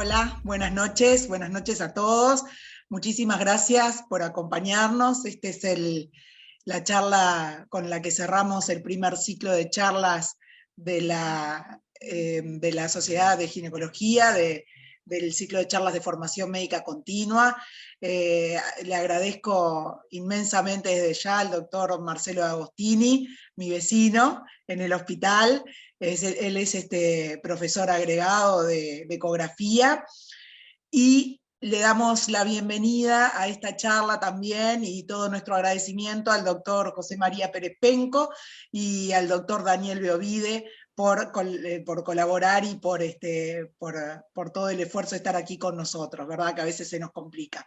Hola, buenas noches a todos. Muchísimas gracias por acompañarnos. Esta es la charla con la que cerramos el primer ciclo de charlas de la Sociedad de Ginecología, del ciclo de charlas de formación médica continua. Le agradezco inmensamente desde ya al doctor Marcelo Agostini, mi vecino en el hospital. Él es profesor agregado de ecografía, y le damos la bienvenida a esta charla también y todo nuestro agradecimiento al doctor José María Pérez Penco y al doctor Daniel Beovide por colaborar y por todo el esfuerzo de estar aquí con nosotros, ¿verdad? Que a veces se nos complica.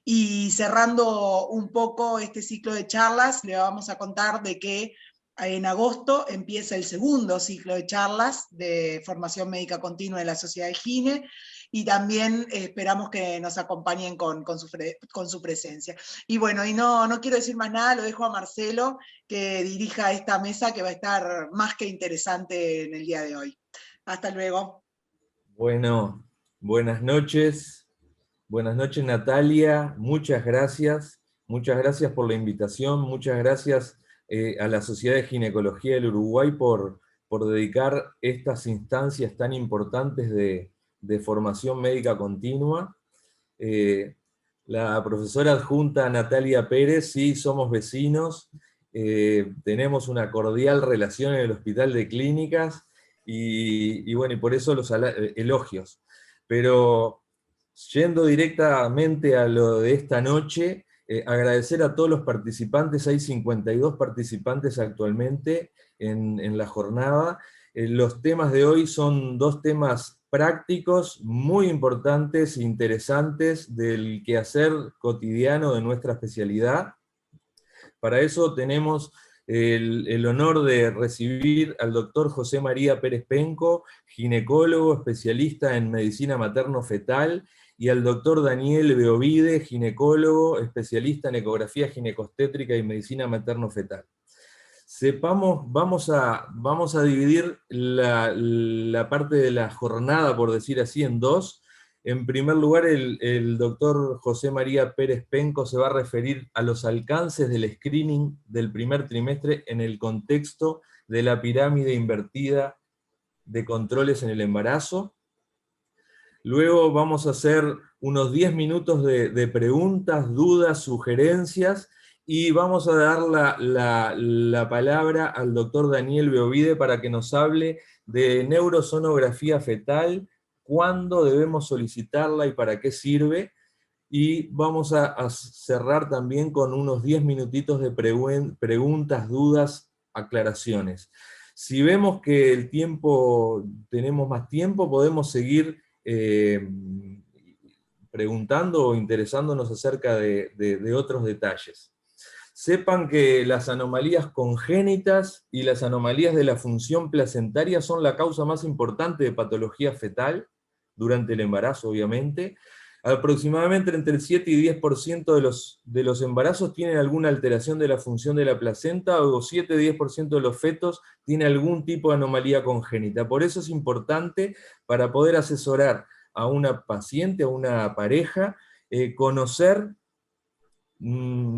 Y cerrando un poco este ciclo de charlas, le vamos a contar de que en agosto empieza el segundo ciclo de charlas de formación médica continua de la Sociedad de Gine, y también esperamos que nos acompañen con su presencia. Y bueno, y no quiero decir más nada, lo dejo a Marcelo que dirija esta mesa que va a estar más que interesante en el día de hoy. Hasta luego. Bueno, buenas noches Natalia, muchas gracias por la invitación, muchas gracias a la Sociedad de Ginecología del Uruguay por dedicar estas instancias tan importantes de formación médica continua. La profesora adjunta Natalia Pérez, sí, somos vecinos, tenemos una cordial relación en el Hospital de Clínicas, y bueno, y por eso los elogios. Pero yendo directamente a lo de esta noche, agradecer a todos los participantes. Hay 52 participantes actualmente en la jornada. Los temas de hoy son dos temas prácticos, muy importantes e interesantes del quehacer cotidiano de nuestra especialidad. Para eso tenemos el honor de recibir al doctor José María Pérez Penco, ginecólogo, especialista en medicina materno-fetal, y al doctor Daniel Beovide, ginecólogo, especialista en ecografía ginecostétrica y medicina materno-fetal. Vamos a dividir la parte de la jornada, por decir así, en dos. En primer lugar, el doctor José María Pérez Penco se va a referir a los alcances del screening del primer trimestre en el contexto de la pirámide invertida de controles en el embarazo. Luego vamos a hacer unos 10 minutos de preguntas, dudas, sugerencias, y vamos a dar la palabra al doctor Daniel Beovide para que nos hable de neurosonografía fetal, cuándo debemos solicitarla y para qué sirve. Y vamos a cerrar también con unos 10 minutitos de preguntas, dudas, aclaraciones. Si vemos que tenemos más tiempo, podemos seguir preguntando o interesándonos acerca de otros detalles. Sepan que las anomalías congénitas y las anomalías de la función placentaria son la causa más importante de patología fetal durante el embarazo, obviamente. Aproximadamente entre el 7 y 10% de los embarazos tienen alguna alteración de la función de la placenta, o 7-10% de los fetos tiene algún tipo de anomalía congénita. Por eso es importante, para poder asesorar a una paciente, a una pareja, conocer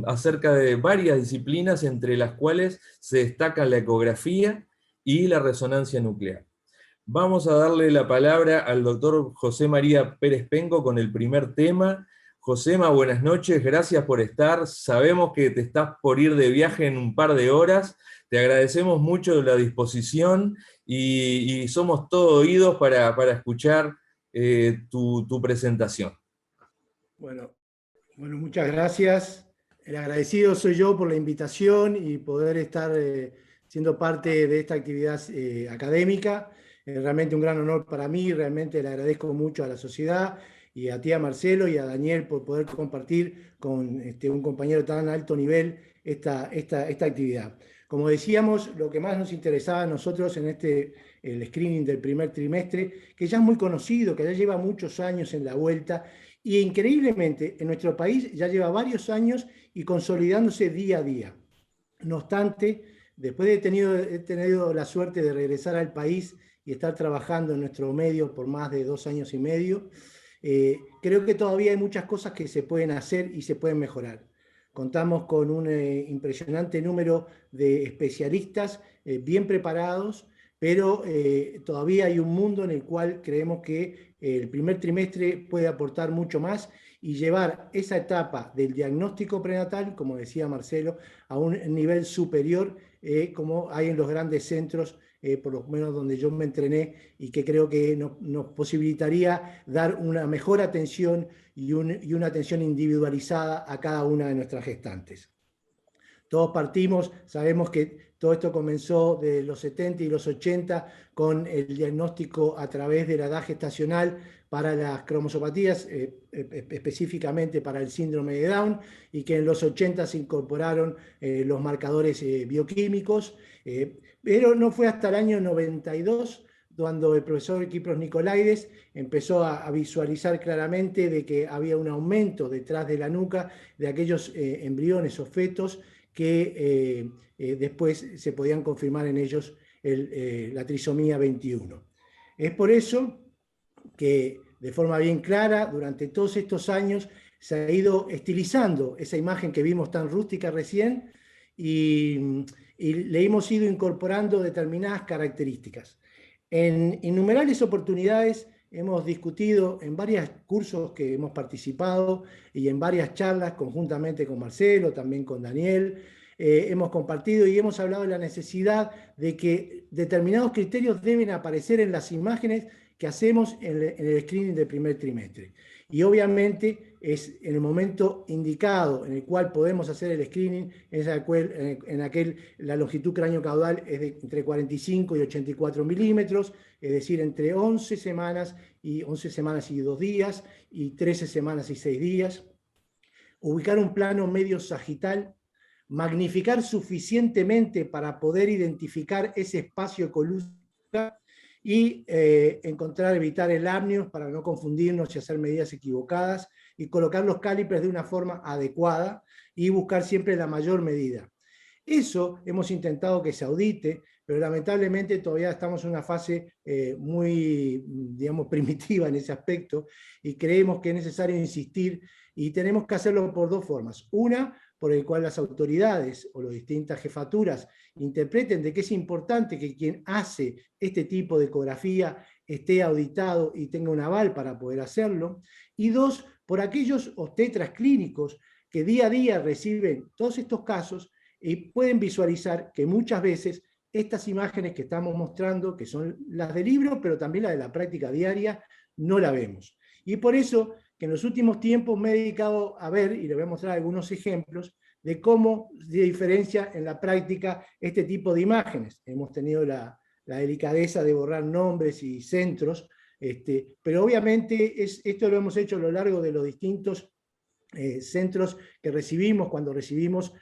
acerca de varias disciplinas, entre las cuales se destaca la ecografía y la resonancia nuclear. Vamos a darle la palabra al doctor José María Pérez Penco con el primer tema. Josema, buenas noches, gracias por estar. Sabemos que te estás por ir de viaje en un par de horas. Te agradecemos mucho la disposición y somos todo oídos para escuchar tu presentación. Bueno, muchas gracias. El agradecido soy yo por la invitación y poder estar siendo parte de esta actividad académica. Realmente un gran honor para mí, realmente le agradezco mucho a la sociedad y a ti, a Marcelo, y a Daniel por poder compartir con un compañero tan alto nivel esta actividad. Como decíamos, lo que más nos interesaba a nosotros en el screening del primer trimestre, que ya es muy conocido, que ya lleva muchos años en la vuelta, y increíblemente en nuestro país ya lleva varios años y consolidándose día a día. No obstante, después he tenido la suerte de regresar al país y estar trabajando en nuestro medio por más de 2 años y medio, creo que todavía hay muchas cosas que se pueden hacer y se pueden mejorar. Contamos con un impresionante número de especialistas bien preparados, pero todavía hay un mundo en el cual creemos que el primer trimestre puede aportar mucho más y llevar esa etapa del diagnóstico prenatal, como decía Marcelo, a un nivel superior, como hay en los grandes centros, por lo menos donde yo me entrené, y que creo que nos posibilitaría dar una mejor atención y una atención individualizada a cada una de nuestras gestantes. Todos partimos, sabemos que todo esto comenzó de los 70 y los 80 con el diagnóstico a través de la edad gestacional para las cromosopatías, específicamente para el síndrome de Down, y que en los 80 se incorporaron los marcadores bioquímicos, pero no fue hasta el año 92 cuando el profesor Kypros Nicolaides empezó a visualizar claramente de que había un aumento detrás de la nuca de aquellos embriones o fetos que después se podían confirmar en ellos la trisomía 21. Es por eso que de forma bien clara, durante todos estos años, se ha ido estilizando esa imagen que vimos tan rústica recién y le hemos ido incorporando determinadas características. En innumerables oportunidades hemos discutido en varios cursos que hemos participado y en varias charlas conjuntamente con Marcelo, también con Daniel, hemos compartido y hemos hablado de la necesidad de que determinados criterios deben aparecer en las imágenes que hacemos en el screening del primer trimestre. Y obviamente es en el momento indicado en el cual podemos hacer el screening, la longitud cráneo-caudal es de entre 45 y 84 milímetros, es decir, entre 11 semanas y 2 días y 13 semanas y 6 días. Ubicar un plano medio sagital, magnificar suficientemente para poder identificar ese espacio ecolusa y evitar el apneo para no confundirnos y hacer medidas equivocadas, y colocar los calipers de una forma adecuada y buscar siempre la mayor medida. Eso hemos intentado que se audite, pero lamentablemente todavía estamos en una fase muy, digamos, primitiva en ese aspecto, y creemos que es necesario insistir, y tenemos que hacerlo por 2 formas. Una, por el cual las autoridades o las distintas jefaturas interpreten de que es importante que quien hace este tipo de ecografía esté auditado y tenga un aval para poder hacerlo. Y 2, por aquellos obstetras clínicos que día a día reciben todos estos casos y pueden visualizar que muchas veces estas imágenes que estamos mostrando, que son las del libro, pero también las de la práctica diaria, no la vemos. Y por eso que en los últimos tiempos me he dedicado a ver, y le voy a mostrar algunos ejemplos, de cómo se diferencia en la práctica este tipo de imágenes. Hemos tenido la delicadeza de borrar nombres y centros, pero obviamente esto lo hemos hecho a lo largo de los distintos centros que recibimos. Cuando recibimos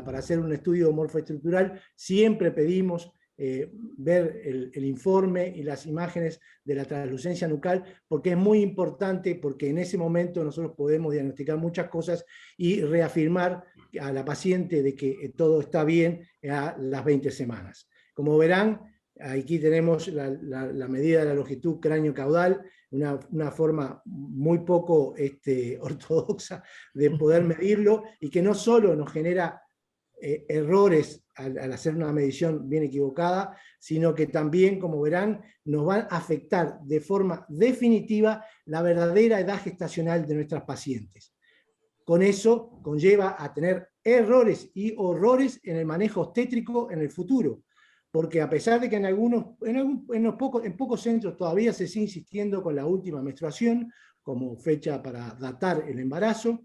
para hacer un estudio morfoestructural, siempre pedimos ver el informe y las imágenes de la translucencia nucal, porque es muy importante, porque en ese momento nosotros podemos diagnosticar muchas cosas y reafirmar a la paciente de que todo está bien a las 20 semanas. Como verán, aquí tenemos la medida de la longitud cráneo-caudal, una forma muy poco ortodoxa de poder medirlo, y que no solo nos genera errores al hacer una medición bien equivocada, sino que también, como verán, nos van a afectar de forma definitiva la verdadera edad gestacional de nuestras pacientes. Con eso conlleva a tener errores y horrores en el manejo obstétrico en el futuro, porque a pesar de que en pocos centros todavía se sigue insistiendo con la última menstruación como fecha para datar el embarazo,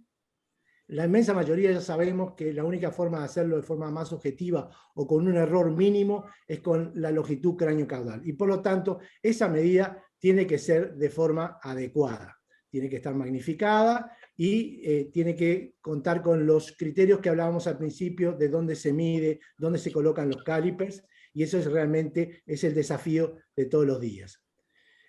la inmensa mayoría ya sabemos que la única forma de hacerlo de forma más objetiva o con un error mínimo es con la longitud cráneo-caudal. Y por lo tanto, esa medida tiene que ser de forma adecuada. Tiene que estar magnificada y tiene que contar con los criterios que hablábamos al principio de dónde se mide, dónde se colocan los calipers, y eso realmente es el desafío de todos los días.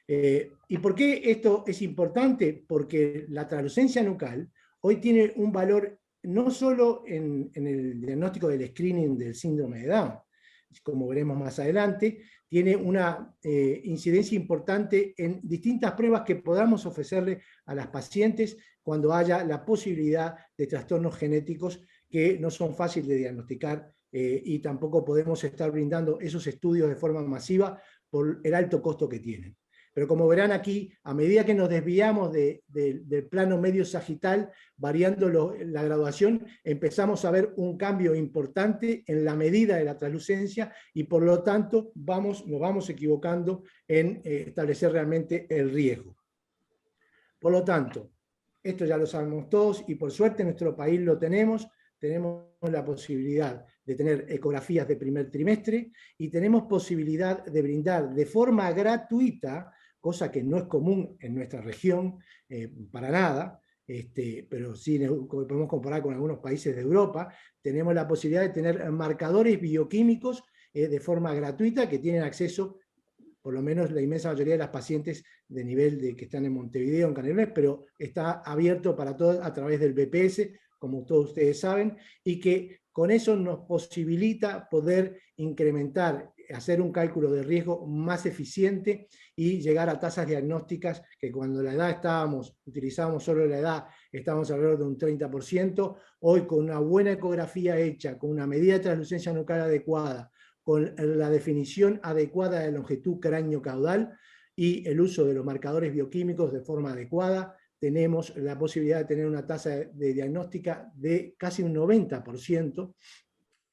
¿Y por qué esto es importante? Porque la translucencia nucal hoy tiene un valor no solo en el diagnóstico del screening del síndrome de Down. como veremos más adelante, tiene una incidencia importante en distintas pruebas que podamos ofrecerle a las pacientes cuando haya la posibilidad de trastornos genéticos que no son fáciles de diagnosticar y tampoco podemos estar brindando esos estudios de forma masiva por el alto costo que tienen. Pero como verán aquí, a medida que nos desviamos del plano medio sagital, variando la graduación, empezamos a ver un cambio importante en la medida de la translucencia y por lo tanto nos vamos equivocando en establecer realmente el riesgo. Por lo tanto, esto ya lo sabemos todos y por suerte en nuestro país lo tenemos la posibilidad de tener ecografías de primer trimestre y tenemos posibilidad de brindar de forma gratuita, cosa que no es común en nuestra región para nada, pero sí podemos comparar con algunos países de Europa, tenemos la posibilidad de tener marcadores bioquímicos de forma gratuita que tienen acceso, por lo menos la inmensa mayoría de las pacientes de nivel de que están en Montevideo, en Canelones, pero está abierto para todos a través del BPS, como todos ustedes saben, y que con eso nos posibilita poder incrementar, hacer un cálculo de riesgo más eficiente y llegar a tasas diagnósticas que cuando la edad utilizábamos solo la edad, estábamos alrededor de un 30%, hoy con una buena ecografía hecha, con una medida de translucencia nucal adecuada, con la definición adecuada de longitud cráneo-caudal y el uso de los marcadores bioquímicos de forma adecuada, tenemos la posibilidad de tener una tasa de diagnóstica de casi un 90%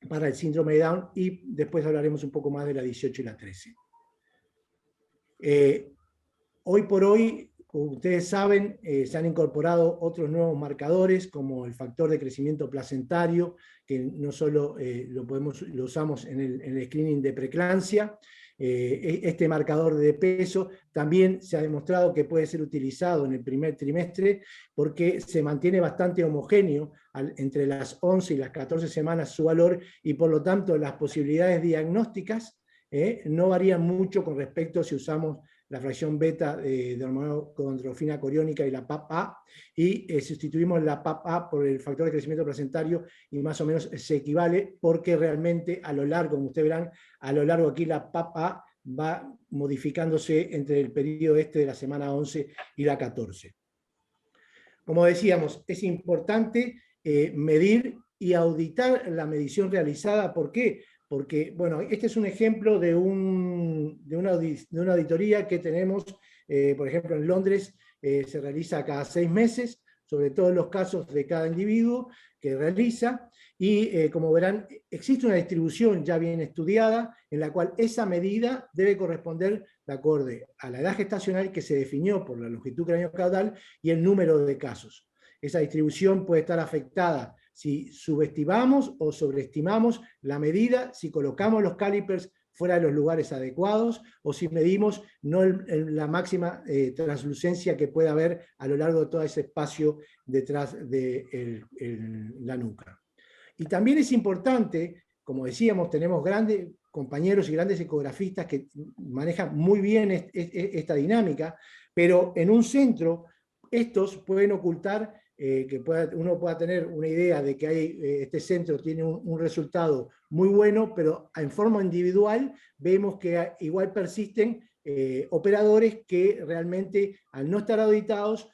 para el síndrome de Down y después hablaremos un poco más de la 18 y la 13. Hoy por hoy, como ustedes saben, se han incorporado otros nuevos marcadores como el factor de crecimiento placentario, que no solo lo usamos en el screening de preeclampsia. Este marcador de peso también se ha demostrado que puede ser utilizado en el primer trimestre porque se mantiene bastante homogéneo entre las 11 y las 14 semanas su valor y por lo tanto las posibilidades diagnósticas no varían mucho con respecto a si usamos la fracción beta de hormonocorticotrofina coriónica y la PAP-A, y sustituimos la PAP-A por el factor de crecimiento placentario y más o menos se equivale porque realmente a lo largo, como ustedes verán, a lo largo aquí la PAP-A va modificándose entre el periodo de la semana 11 y la 14. Como decíamos, es importante medir y auditar la medición realizada. ¿Por qué? Porque, bueno, este es un ejemplo de una auditoría que tenemos, por ejemplo, en Londres, se realiza cada 6 meses, sobre todos los casos de cada individuo que realiza, y como verán, existe una distribución ya bien estudiada, en la cual esa medida debe corresponder de acuerdo a la edad gestacional que se definió por la longitud cráneo-caudal y el número de casos. Esa distribución puede estar afectada si subestimamos o sobreestimamos la medida, si colocamos los calipers fuera de los lugares adecuados o si medimos no la máxima translucencia que pueda haber a lo largo de todo ese espacio detrás de la nuca. Y también es importante, como decíamos, tenemos grandes compañeros y grandes ecografistas que manejan muy bien esta dinámica, pero en un centro estos pueden ocultar que uno pueda tener una idea de que este centro tiene un resultado muy bueno, pero en forma individual vemos que igual persisten operadores que realmente al no estar auditados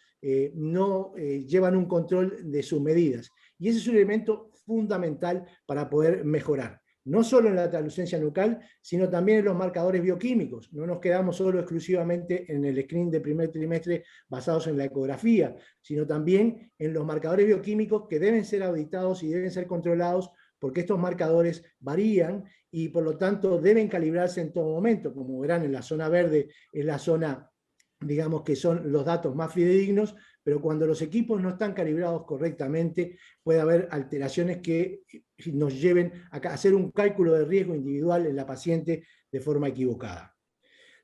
no llevan un control de sus medidas. Y ese es un elemento fundamental para poder mejorar. No solo en la translucencia nucal, sino también en los marcadores bioquímicos. No nos quedamos solo exclusivamente en el screening de primer trimestre basados en la ecografía, sino también en los marcadores bioquímicos que deben ser auditados y deben ser controlados porque estos marcadores varían y por lo tanto deben calibrarse en todo momento. Como verán, en la zona verde es la zona, digamos, que son los datos más fidedignos, pero cuando los equipos no están calibrados correctamente, puede haber alteraciones que nos lleven a hacer un cálculo de riesgo individual en la paciente de forma equivocada.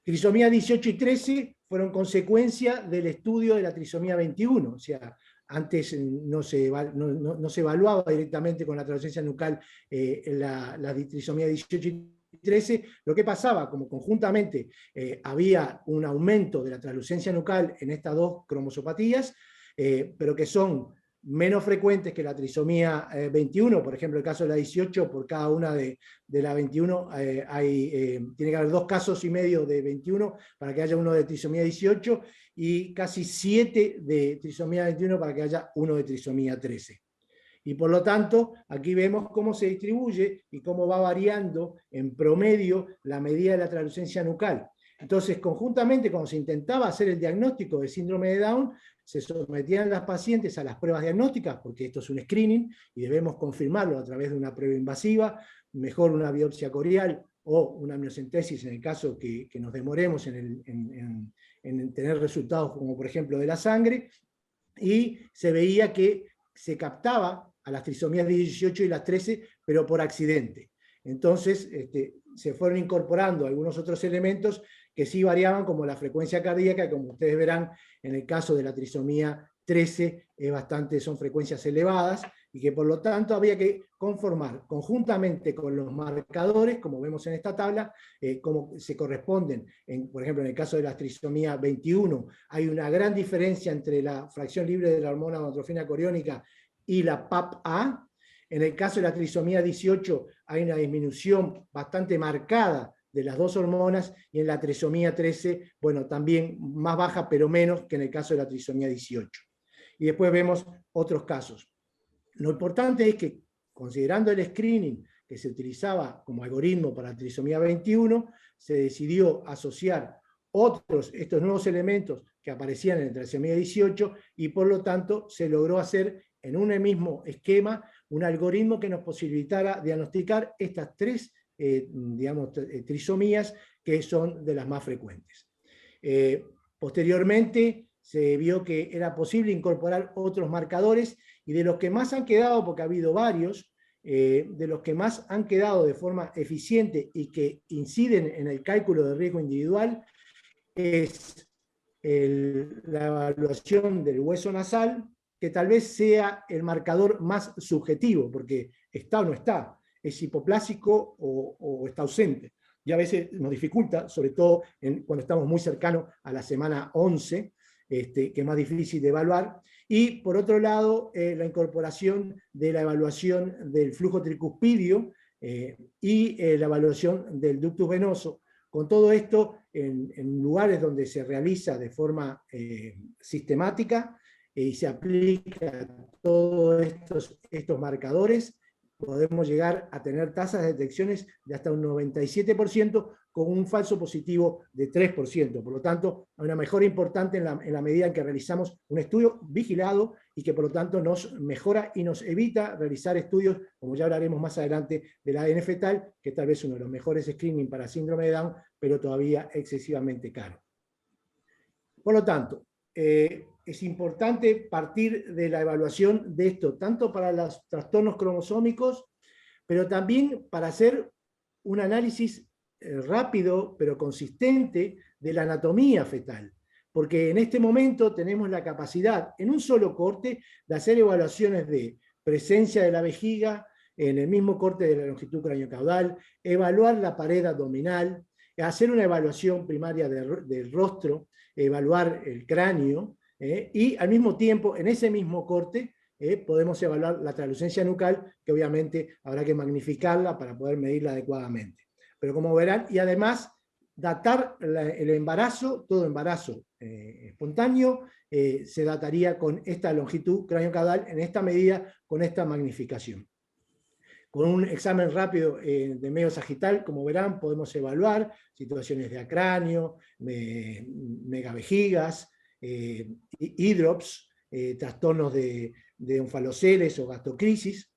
Trisomía 18 y 13 fueron consecuencia del estudio de la trisomía 21, o sea, antes no se evaluaba directamente con la translucencia nucal la trisomía 18 y 13, lo que pasaba, como conjuntamente había un aumento de la translucencia nucal en estas dos cromosopatías, pero que son menos frecuentes que la trisomía 21, por ejemplo, el caso de la 18, por cada una de la 21 tiene que haber 2 casos y medio de 21 para que haya uno de trisomía 18 y casi 7 de trisomía 21 para que haya uno de trisomía 13. Y por lo tanto, aquí vemos cómo se distribuye y cómo va variando en promedio la medida de la translucencia nucal. Entonces, conjuntamente, cuando se intentaba hacer el diagnóstico de síndrome de Down, se sometían las pacientes a las pruebas diagnósticas, porque esto es un screening y debemos confirmarlo a través de una prueba invasiva, mejor una biopsia corial o una amniocentesis en el caso que nos demoremos en tener resultados como por ejemplo de la sangre, y se veía que se captaba a las trisomías 18 y las 13, pero por accidente. Entonces se fueron incorporando algunos otros elementos que sí variaban, como la frecuencia cardíaca, que como ustedes verán, en el caso de la trisomía 13 son frecuencias elevadas, y que por lo tanto había que conformar conjuntamente con los marcadores, como vemos en esta tabla, como se corresponden, por ejemplo, en el caso de la trisomía 21, hay una gran diferencia entre la fracción libre de la hormona gonadotrofina coriónica y la PAP-A. En el caso de la trisomía 18 hay una disminución bastante marcada de las 2 hormonas, y en la trisomía 13, bueno, también más baja, pero menos que en el caso de la trisomía 18. Y después vemos otros casos. Lo importante es que, considerando el screening que se utilizaba como algoritmo para la trisomía 21, se decidió asociar estos nuevos elementos que aparecían en la trisomía 18, y por lo tanto se logró hacer en un mismo esquema un algoritmo que nos posibilitara diagnosticar estas 3 trisomías que son de las más frecuentes. Posteriormente se vio que era posible incorporar otros marcadores, y de los que más han quedado, porque ha habido varios, de los que más han quedado de forma eficiente y que inciden en el cálculo de riesgo individual, es la evaluación del hueso nasal, que tal vez sea el marcador más subjetivo, porque está o no está, es hipoplásico o está ausente. Y a veces nos dificulta, sobre todo cuando estamos muy cercanos a la semana 11, que es más difícil de evaluar. Y por otro lado, la incorporación de la evaluación del flujo tricuspidio y la evaluación del ductus venoso. Con todo esto, en lugares donde se realiza de forma sistemática y se aplica todos estos marcadores, podemos llegar a tener tasas de detecciones de hasta un 97%, con un falso positivo de 3%. Por lo tanto, hay una mejora importante en la medida en que realizamos un estudio vigilado, y que por lo tanto nos mejora y nos evita realizar estudios, como ya hablaremos más adelante, del ADN fetal, que tal vez es uno de los mejores screening para síndrome de Down, pero todavía excesivamente caro. Por lo tanto, es importante partir de la evaluación de esto, tanto para los trastornos cromosómicos, pero también para hacer un análisis rápido pero consistente de la anatomía fetal, porque en este momento tenemos la capacidad, en un solo corte, de hacer evaluaciones de presencia de la vejiga en el mismo corte de la longitud craneocaudal, evaluar la pared abdominal, hacer una evaluación primaria del rostro, evaluar el cráneo, y al mismo tiempo, en ese mismo corte, podemos evaluar la translucencia nucal, que obviamente habrá que magnificarla para poder medirla adecuadamente. Pero como verán, y además datar el embarazo, todo embarazo espontáneo, se dataría con esta longitud craneocaudal, en esta medida, con esta magnificación. Con un examen rápido de medio sagital, como verán, podemos evaluar situaciones de acráneo, megavejigas, hidrops, trastornos de onfaloceles o gastocrisis.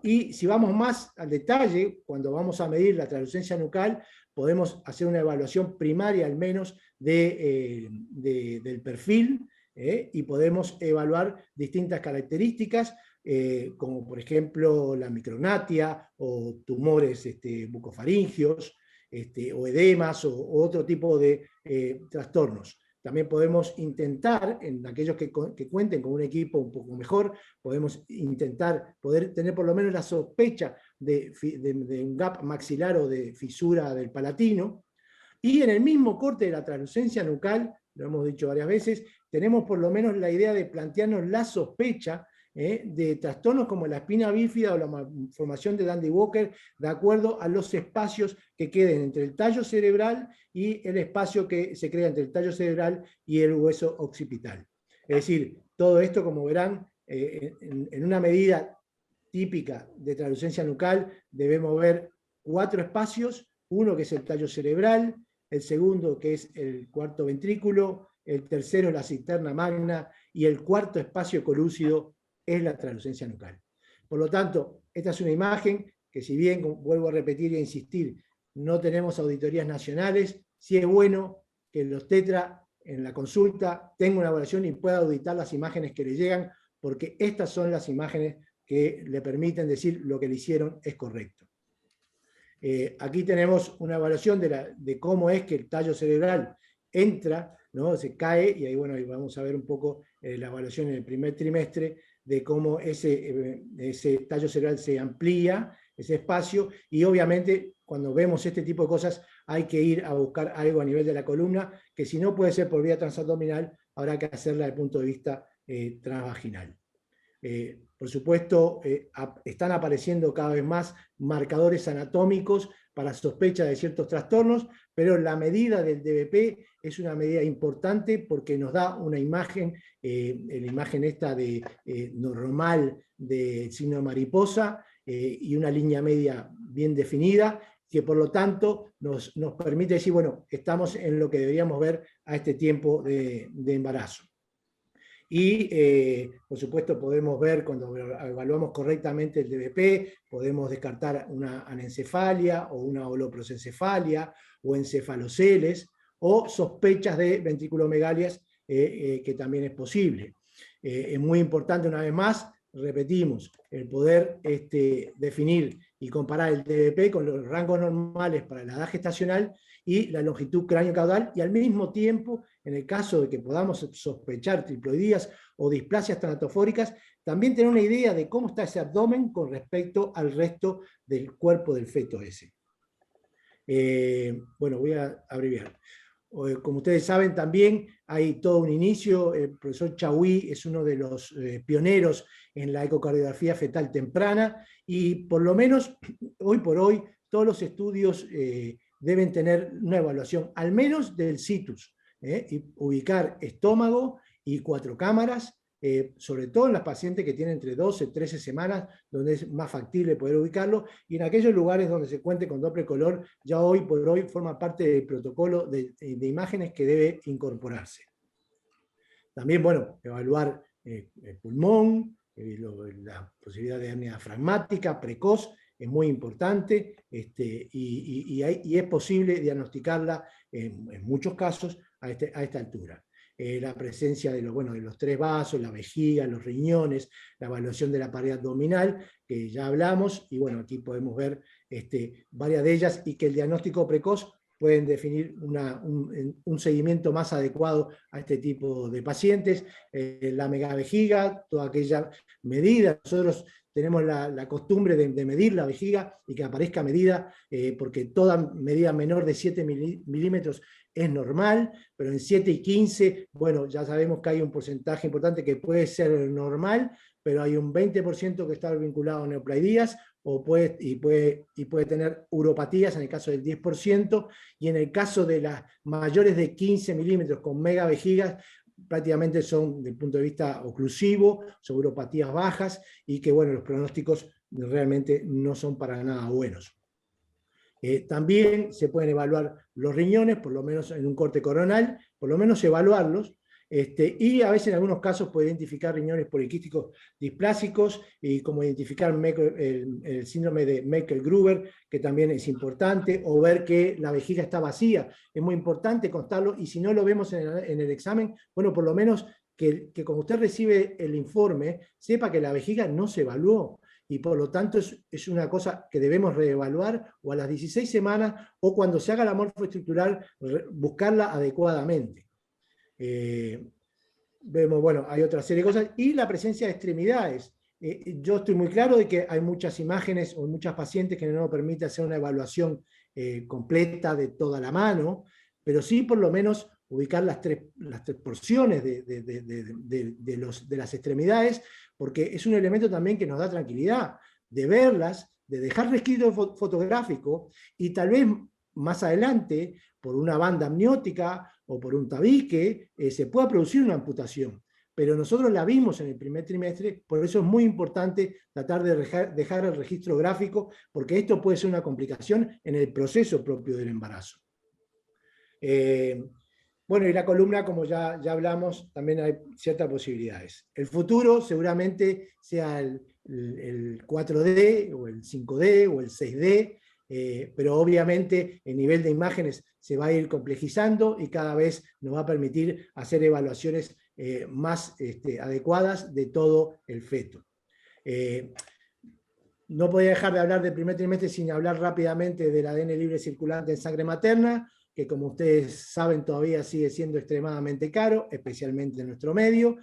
Y si vamos más al detalle, cuando vamos a medir la translucencia nucal, podemos hacer una evaluación primaria al menos del perfil, y podemos evaluar distintas características, como por ejemplo la micrognatia o tumores bucofaringios, o edemas o otro tipo de trastornos. También podemos intentar, en aquellos que cuenten con un equipo un poco mejor, podemos intentar poder tener por lo menos la sospecha de un gap maxilar o de fisura del palatino. Y en el mismo corte de la translucencia nucal, lo hemos dicho varias veces, tenemos por lo menos la idea de plantearnos la sospecha de trastornos como la espina bífida o la malformación de Dandy-Walker, de acuerdo a los espacios que queden entre el tallo cerebral y el espacio que se crea entre el tallo cerebral y el hueso occipital. Es decir, todo esto, como verán, en una medida típica de translucencia nucal, debemos ver 4 espacios, uno que es el tallo cerebral, el segundo que es el cuarto ventrículo, el tercero es la cisterna magna, y el cuarto espacio colúcido es la translucencia nucal. Por lo tanto, esta es una imagen que, si bien, vuelvo a repetir y a insistir, no tenemos auditorías nacionales, sí es bueno que los tetra en la consulta tengan una evaluación y pueda auditar las imágenes que le llegan, porque estas son las imágenes que le permiten decir lo que le hicieron es correcto. Aquí tenemos una evaluación de cómo es que el tallo cerebral entra, ¿no? Se cae, y ahí, bueno, ahí vamos a ver un poco la evaluación en el primer trimestre de cómo ese tallo cerebral se amplía, ese espacio, y obviamente cuando vemos este tipo de cosas hay que ir a buscar algo a nivel de la columna, que si no puede ser por vía transabdominal, habrá que hacerla desde el punto de vista transvaginal. Por supuesto, están apareciendo cada vez más marcadores anatómicos para sospecha de ciertos trastornos, pero la medida del DBP es una medida importante porque nos da una imagen, la imagen esta de normal de signo de mariposa y una línea media bien definida, que por lo tanto nos permite decir, bueno, estamos en lo que deberíamos ver a este tiempo de embarazo. Y, por supuesto, podemos ver, cuando evaluamos correctamente el DBP, podemos descartar una anencefalia o una holoprosencefalia o encefaloceles o sospechas de ventriculomegalias, que también es posible. Es muy importante, una vez más, repetimos, el poder definir y comparar el DBP con los rangos normales para la edad gestacional y la longitud cráneo-caudal, y al mismo tiempo, en el caso de que podamos sospechar triploidías o displasias tanatofóricas, también tener una idea de cómo está ese abdomen con respecto al resto del cuerpo del feto ese. Bueno, voy a abreviar. Como ustedes saben, también hay todo un inicio. El profesor Chaui es uno de los pioneros en la ecocardiografía fetal temprana, y por lo menos hoy por hoy todos los estudios deben tener una evaluación al menos del situs, y ubicar estómago y 4 cámaras, sobre todo en las pacientes que tienen entre 12 y 13 semanas, donde es más factible poder ubicarlo, y en aquellos lugares donde se cuente con Doppler color, ya hoy por hoy forma parte del protocolo de imágenes que debe incorporarse. También, bueno, evaluar el pulmón, la posibilidad de hernia diafragmática precoz, es muy importante, y es posible diagnosticarla en muchos casos a esta altura. La presencia de los 3 vasos, la vejiga, los riñones, la evaluación de la pared abdominal, que ya hablamos, y bueno, aquí podemos ver varias de ellas, y que el diagnóstico precoz pueden definir un seguimiento más adecuado a este tipo de pacientes. La megavejiga, toda aquella medida, nosotros tenemos la costumbre de medir la vejiga y que aparezca medida, porque toda medida menor de 7 milímetros es normal, pero en 7 y 15, bueno, ya sabemos que hay un porcentaje importante que puede ser normal, pero hay un 20% que está vinculado a neoplaidías, y puede tener uropatías en el caso del 10%, y en el caso de las mayores de 15 milímetros con megavejigas, prácticamente son, desde el punto de vista oclusivo, son uropatías bajas, y que, bueno, los pronósticos realmente no son para nada buenos. También se pueden evaluar los riñones, por lo menos en un corte coronal, por lo menos evaluarlos, y a veces en algunos casos puede identificar riñones poliquísticos displásicos, y como identificar el síndrome de Meckel-Gruber, que también es importante, o ver que la vejiga está vacía. Es muy importante constarlo, y si no lo vemos en el examen, bueno, por lo menos que cuando usted recibe el informe, sepa que la vejiga no se evaluó, y por lo tanto es una cosa que debemos reevaluar o a las 16 semanas, o cuando se haga la morfoestructural, buscarla adecuadamente. Vemos, bueno, hay otra serie de cosas, y la presencia de extremidades. Yo estoy muy claro de que hay muchas imágenes o muchas pacientes que no nos permiten hacer una evaluación completa de toda la mano, pero sí por lo menos ubicar las tres porciones de las extremidades, porque es un elemento también que nos da tranquilidad, de verlas, de dejar registro fotográfico, y tal vez más adelante, por una banda amniótica o por un tabique, se pueda producir una amputación. Pero nosotros la vimos en el primer trimestre, por eso es muy importante tratar de dejar el registro gráfico, porque esto puede ser una complicación en el proceso propio del embarazo. Bueno, y la columna, como ya hablamos, también hay ciertas posibilidades. El futuro seguramente sea el 4D, o el 5D, o el 6D, pero obviamente el nivel de imágenes se va a ir complejizando y cada vez nos va a permitir hacer evaluaciones más adecuadas de todo el feto. No podía dejar de hablar del primer trimestre sin hablar rápidamente del ADN libre circulante en sangre materna, que como ustedes saben todavía sigue siendo extremadamente caro, especialmente en nuestro medio,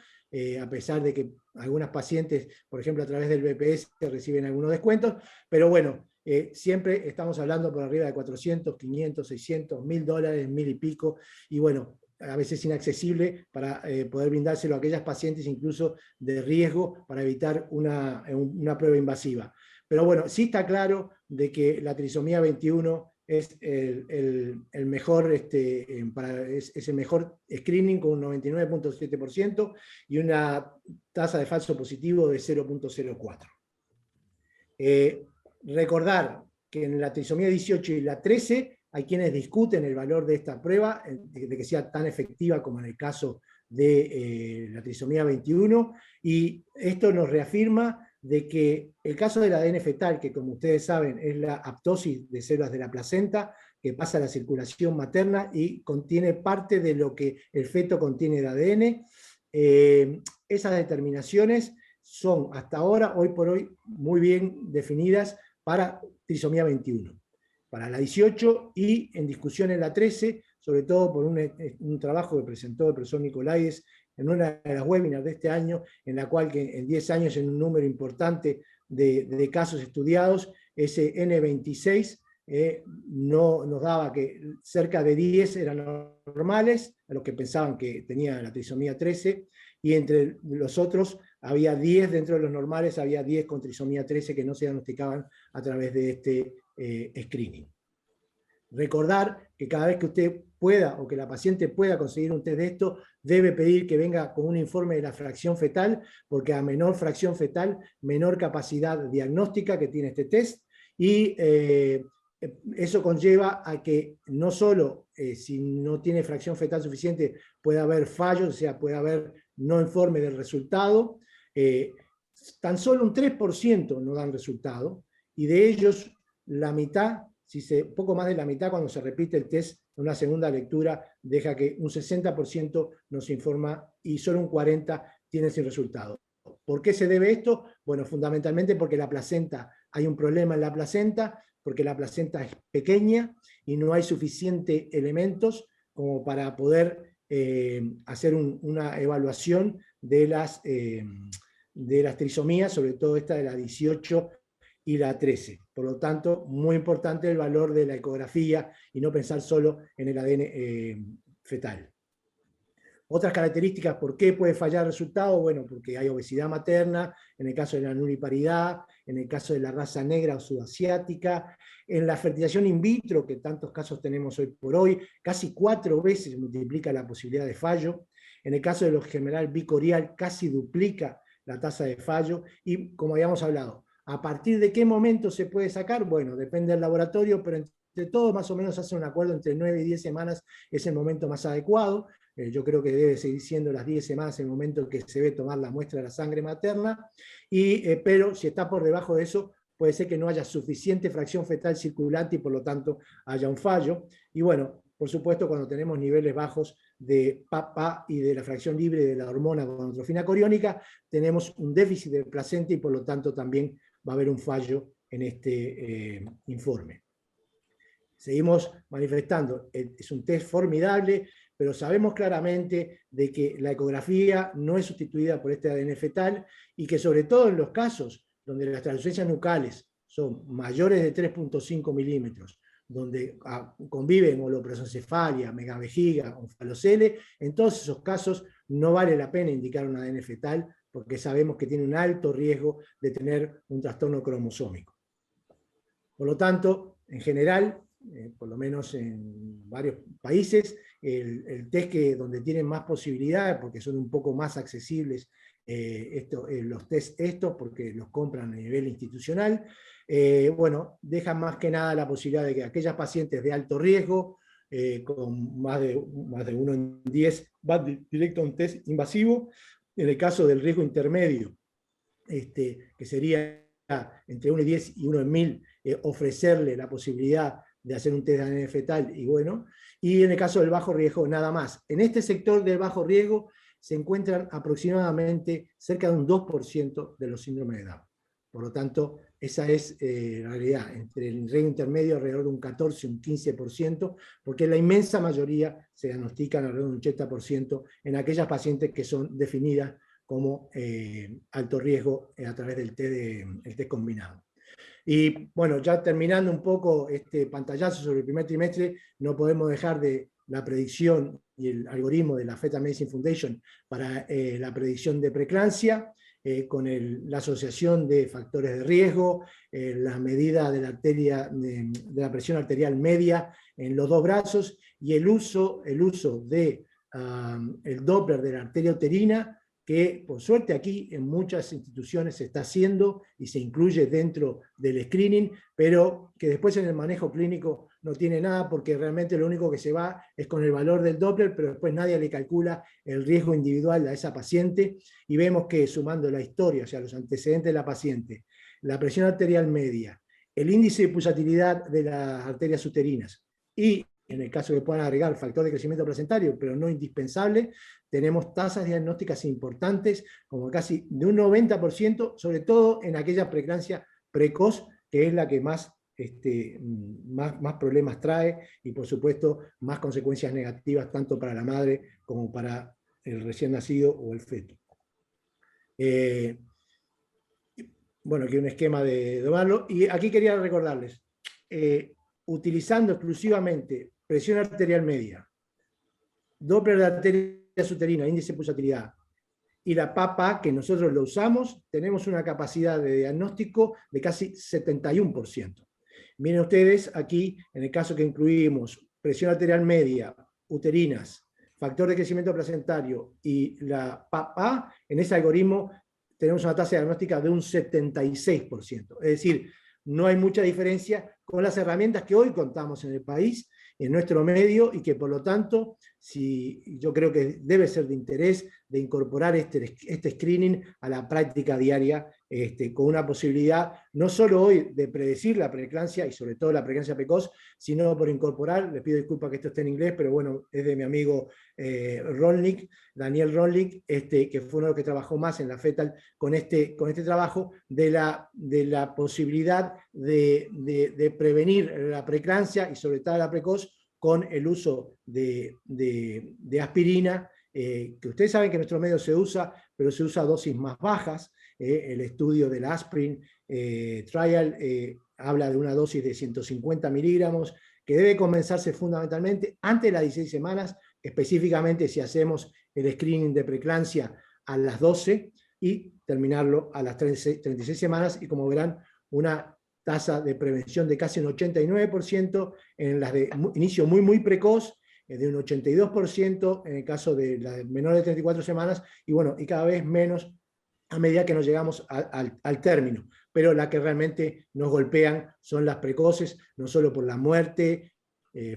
a pesar de que algunas pacientes, por ejemplo a través del BPS, reciben algunos descuentos, pero bueno, siempre estamos hablando por arriba de 400, 500, 600, $1000, $1000 y pico, y bueno, a veces inaccesible para poder brindárselo a aquellas pacientes incluso de riesgo para evitar una prueba invasiva. Pero bueno, sí está claro de que la trisomía 21 es el mejor, es el mejor screening con un 99.7% y una tasa de falso positivo de 0.04. Recordar que en la trisomía 18 y la 13 hay quienes discuten el valor de esta prueba, de que sea tan efectiva como en el caso de la trisomía 21, y esto nos reafirma de que el caso del ADN fetal, que como ustedes saben es la aptosis de células de la placenta, que pasa a la circulación materna y contiene parte de lo que el feto contiene de ADN, esas determinaciones son hasta ahora, hoy por hoy, muy bien definidas para trisomía 21. Para la 18 y en discusión en la 13, sobre todo por un trabajo que presentó el profesor Nicolaides en una de las webinars de este año, en la cual que en 10 años en un número importante de casos estudiados, ese N26 nos daba que cerca de 10 eran normales, a los que pensaban que tenía la trisomía 13, y entre los otros había 10 dentro de los normales, había 10 con trisomía 13 que no se diagnosticaban a través de este screening. Recordar que cada vez que usted pueda o que la paciente pueda conseguir un test de esto, debe pedir que venga con un informe de la fracción fetal, porque a menor fracción fetal, menor capacidad diagnóstica que tiene este test, y eso conlleva a que no solo si no tiene fracción fetal suficiente puede haber fallos, o sea, puede haber no informe del resultado, tan solo un 3% no dan resultado, y de ellos la mitad, poco más de la mitad cuando se repite el test en una segunda lectura, deja que un 60% nos informa y solo un 40% tiene sin resultado. ¿Por qué se debe esto? Bueno, fundamentalmente porque la placenta, hay un problema en la placenta, porque la placenta es pequeña y no hay suficientes elementos como para poder hacer una evaluación de las trisomías, sobre todo esta de la 18 y la 13. Por lo tanto, muy importante el valor de la ecografía y no pensar solo en el ADN fetal. Otras características, ¿por qué puede fallar el resultado? Bueno, porque hay obesidad materna, en el caso de la nulliparidad, en el caso de la raza negra o sudasiática, en la fertilización in vitro, que tantos casos tenemos hoy por hoy, casi 4 veces multiplica la posibilidad de fallo. En el caso de los gemelar bicorial, casi duplica la tasa de fallo, y como habíamos hablado, ¿a partir de qué momento se puede sacar? Bueno, depende del laboratorio, pero entre todos más o menos hacen un acuerdo entre 9 y 10 semanas, es el momento más adecuado. Yo creo que debe seguir siendo las 10 semanas el momento en que se debe tomar la muestra de la sangre materna, pero si está por debajo de eso, puede ser que no haya suficiente fracción fetal circulante y por lo tanto haya un fallo. Y bueno, por supuesto, cuando tenemos niveles bajos de PAPA y de la fracción libre de la hormona gonadotrofina coriónica, tenemos un déficit de placenta y por lo tanto también va a haber un fallo en este informe. Seguimos manifestando, es un test formidable, pero sabemos claramente de que la ecografía no es sustituida por este ADN fetal y que sobre todo en los casos donde las translucencias nucales son mayores de 3.5 milímetros, donde conviven holoprosencefalia, megavejiga, onfalocele, en todos esos casos no vale la pena indicar un ADN fetal porque sabemos que tiene un alto riesgo de tener un trastorno cromosómico. Por lo tanto, en general, por lo menos en varios países, el test donde tienen más posibilidades, porque son un poco más accesibles los test estos, porque los compran a nivel institucional, bueno, dejan más que nada la posibilidad de que aquellas pacientes de alto riesgo, con más de 1 en 10, va directo a un test invasivo. En el caso del riesgo intermedio, que sería entre 1 en 10 y 1 en 1000, ofrecerle la posibilidad de hacer un test de ADN fetal, y bueno, y en el caso del bajo riesgo, nada más. En este sector del bajo riesgo se encuentran aproximadamente cerca de un 2% de los síndromes de Down. Por lo tanto, esa es la realidad, entre el riesgo intermedio alrededor de un 14, un 15%, porque la inmensa mayoría se diagnostican alrededor de un 80% en aquellas pacientes que son definidas como alto riesgo a través del test combinado. Y bueno, ya terminando un poco este pantallazo sobre el primer trimestre, no podemos dejar de la predicción y el algoritmo de la Fetal Medicine Foundation para la predicción de preeclampsia, con la asociación de factores de riesgo, la medida de la presión arterial media en los dos brazos y el uso de el Doppler de la arteria uterina, que por suerte aquí en muchas instituciones se está haciendo y se incluye dentro del screening, pero que después en el manejo clínico no tiene nada, porque realmente lo único que se va es con el valor del Doppler, pero después nadie le calcula el riesgo individual a esa paciente, y vemos que sumando la historia, o sea, los antecedentes de la paciente, la presión arterial media, el índice de pulsatilidad de las arterias uterinas, y en el caso que puedan agregar factor de crecimiento placentario, pero no indispensable, tenemos tasas diagnósticas importantes, como casi de un 90%, sobre todo en aquella preeclampsia precoz, que es la que más problemas trae, y por supuesto más consecuencias negativas tanto para la madre como para el recién nacido o el feto. Bueno, aquí un esquema de Domarlo, y aquí quería recordarles, utilizando exclusivamente presión arterial media, Doppler de arterias uterinas, índice de pulsatilidad, y la PAPA, que nosotros lo usamos, tenemos una capacidad de diagnóstico de casi 71%. Miren ustedes aquí, en el caso que incluimos presión arterial media, uterinas, factor de crecimiento placentario y la PAPA, en ese algoritmo tenemos una tasa diagnóstica de un 76%. Es decir, no hay mucha diferencia con las herramientas que hoy contamos en el país, en nuestro medio, y que por lo tanto, yo creo que debe ser de interés de incorporar este screening a la práctica diaria, con una posibilidad no solo hoy de predecir la preeclampsia y sobre todo la preeclampsia precoz, sino por incorporar, les pido disculpas que esto esté en inglés, pero bueno, es de mi amigo Daniel Ronlik, que fue uno de los que trabajó más en la Fetal con este trabajo de la posibilidad de prevenir la preeclampsia y sobre todo la precoz con el uso de aspirina, que ustedes saben que en nuestro medio se usa, pero se usa a dosis más bajas. El estudio de la Aspirin Trial habla de una dosis de 150 miligramos, que debe comenzarse fundamentalmente antes de las 16 semanas, específicamente si hacemos el screening de preeclampsia a las 12 y terminarlo a las 36 semanas, y como verán, una tasa de prevención de casi un 89% en las de inicio muy precoz, de un 82% en el caso de las menores de 34 semanas, y bueno, y cada vez menos a medida que nos llegamos al término. Pero las que realmente nos golpean son las precoces, no solo por la muerte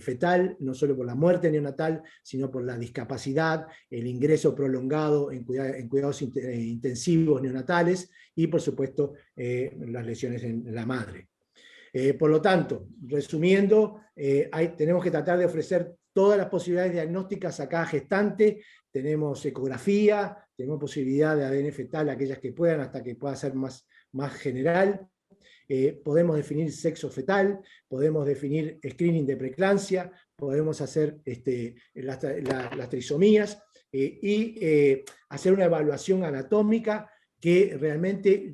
fetal, no solo por la muerte neonatal, sino por la discapacidad, el ingreso prolongado en cuidados intensivos neonatales y, por supuesto, las lesiones en la madre. Por lo tanto, resumiendo, tenemos que tratar de ofrecer todas las posibilidades diagnósticas a cada gestante. Tenemos ecografía, tenemos posibilidad de ADN fetal, aquellas que puedan, hasta que pueda ser más general. Podemos definir sexo fetal, podemos definir screening de preeclampsia, podemos hacer las trisomías y hacer una evaluación anatómica que realmente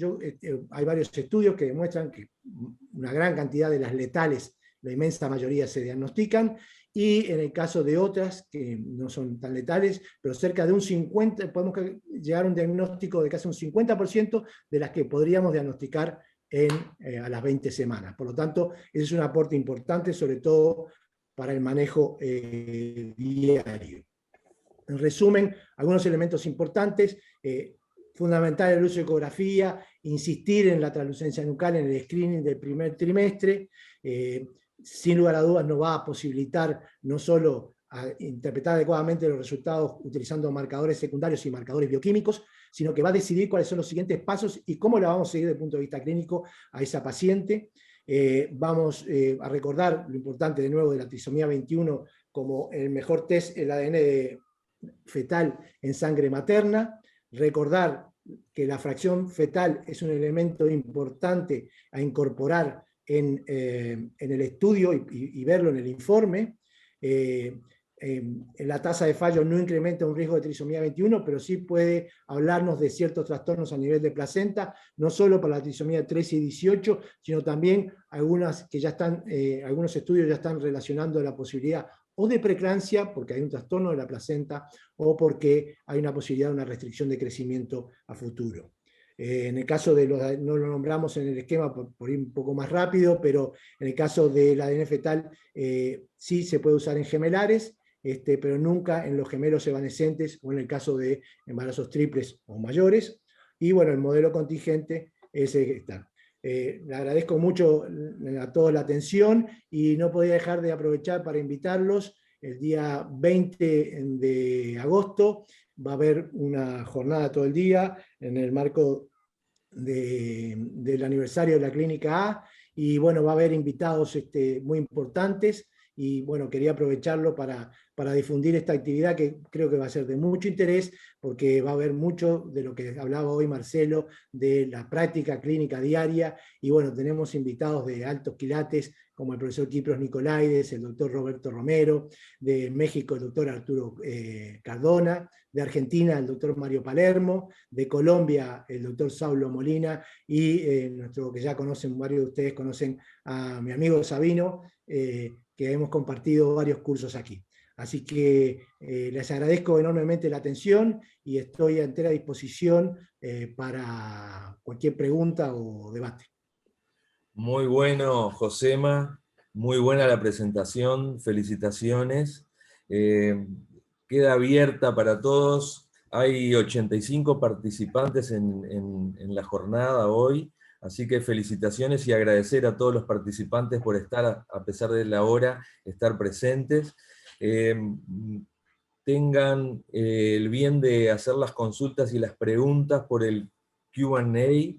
hay varios estudios que demuestran que una gran cantidad de las letales la inmensa mayoría se diagnostican, y en el caso de otras, que no son tan letales, pero cerca de un 50%, podemos llegar a un diagnóstico de casi un 50% de las que podríamos diagnosticar a las 20 semanas. Por lo tanto, ese es un aporte importante, sobre todo para el manejo diario. En resumen, algunos elementos importantes: fundamental el uso de ecografía, insistir en la translucencia nucal en el screening del primer trimestre. Sin lugar a dudas nos va a posibilitar no solo a interpretar adecuadamente los resultados utilizando marcadores secundarios y marcadores bioquímicos, sino que va a decidir cuáles son los siguientes pasos y cómo la vamos a seguir desde el punto de vista clínico a esa paciente. Vamos a recordar lo importante de nuevo de la trisomía 21 como el mejor test, el ADN fetal en sangre materna. Recordar que la fracción fetal es un elemento importante a incorporar en el estudio y verlo en el informe. La tasa de fallo no incrementa un riesgo de trisomía 21, pero sí puede hablarnos de ciertos trastornos a nivel de placenta, no solo para la trisomía 13 y 18, sino también algunos estudios ya están relacionando la posibilidad o de preeclampsia, porque hay un trastorno de la placenta, o porque hay una posibilidad de una restricción de crecimiento a futuro. En el caso de no lo nombramos en el esquema por ir un poco más rápido, pero en el caso del ADN fetal sí se puede usar en gemelares, pero nunca en los gemelos evanescentes o en el caso de embarazos triples o mayores. Y bueno, el modelo contingente es el que está. Le agradezco mucho a todos la atención y no podía dejar de aprovechar para invitarlos. El día 20 de agosto va a haber una jornada todo el día en el marco del aniversario de la Clínica A, y bueno, va a haber invitados muy importantes, y bueno, quería aprovecharlo para difundir esta actividad que creo que va a ser de mucho interés, porque va a haber mucho de lo que hablaba hoy Marcelo, de la práctica clínica diaria, y bueno, tenemos invitados de altos quilates, como el profesor Kipros Nicolaides, el doctor Roberto Romero, de México el doctor Arturo Cardona, de Argentina el doctor Mario Palermo, de Colombia el doctor Saulo Molina, y nuestro que ya conocen, varios de ustedes conocen a mi amigo Sabino, que hemos compartido varios cursos aquí. Así que les agradezco enormemente la atención y estoy a entera disposición para cualquier pregunta o debate. Muy bueno, Josema, muy buena la presentación, felicitaciones. Queda abierta para todos. Hay 85 participantes en la jornada hoy, así que felicitaciones y agradecer a todos los participantes por estar, a pesar de la hora, estar presentes. Tengan el bien de hacer las consultas y las preguntas por el Q&A,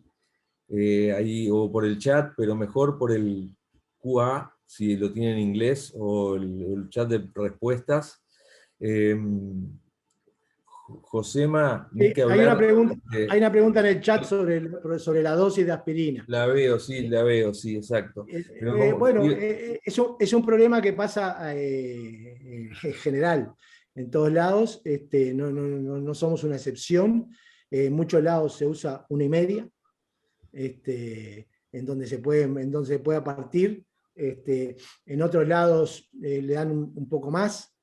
ahí, o por el chat, pero mejor por el QA, si lo tienen en inglés, o el chat de respuestas. Josema, hay una pregunta en el chat sobre la dosis de aspirina. La veo, sí, exacto. Bueno, es un problema que pasa en general, en todos lados, no somos una excepción. En muchos lados se usa 1,5, en donde se puede partir. En otros lados le dan un poco más,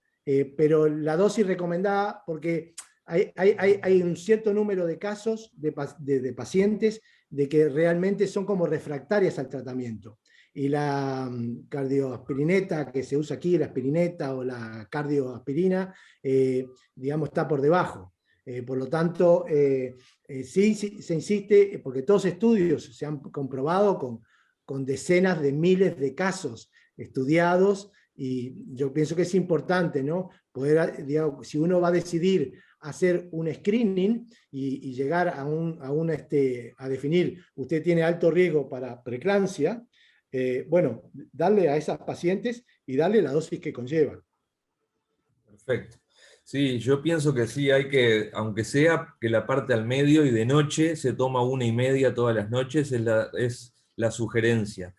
pero la dosis recomendada, porque hay un cierto número de casos de pacientes de que realmente son como refractarias al tratamiento. Y la cardioaspirineta que se usa aquí, la aspirineta o la cardioaspirina, digamos, está por debajo. Por lo tanto, sí se insiste, porque todos estudios se han comprobado con decenas de miles de casos estudiados, y yo pienso que es importante, ¿no? Poder, digamos, si uno va a decidir hacer un screening y llegar a definir, usted tiene alto riesgo para preeclampsia, bueno, darle a esas pacientes y darle la dosis que conlleva. Perfecto. Sí, yo pienso que sí, hay que, aunque sea que la parte al medio y de noche se toma 1,5 todas las noches, es la sugerencia.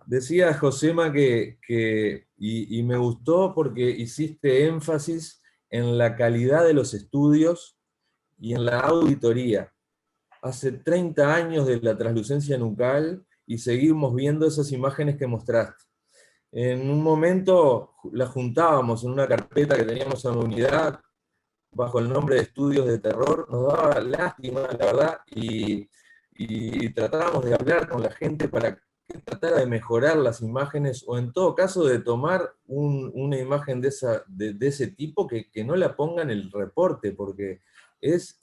Decía Josema y me gustó porque hiciste énfasis en la calidad de los estudios y en la auditoría. Hace 30 años de la translucencia nucal y seguimos viendo esas imágenes que mostraste. En un momento la juntábamos en una carpeta que teníamos en la unidad, bajo el nombre de Estudios de Terror, nos daba lástima, la verdad, y tratábamos de hablar con la gente para que tratara de mejorar las imágenes, o en todo caso de tomar una imagen de ese tipo que no la ponga en el reporte, porque eso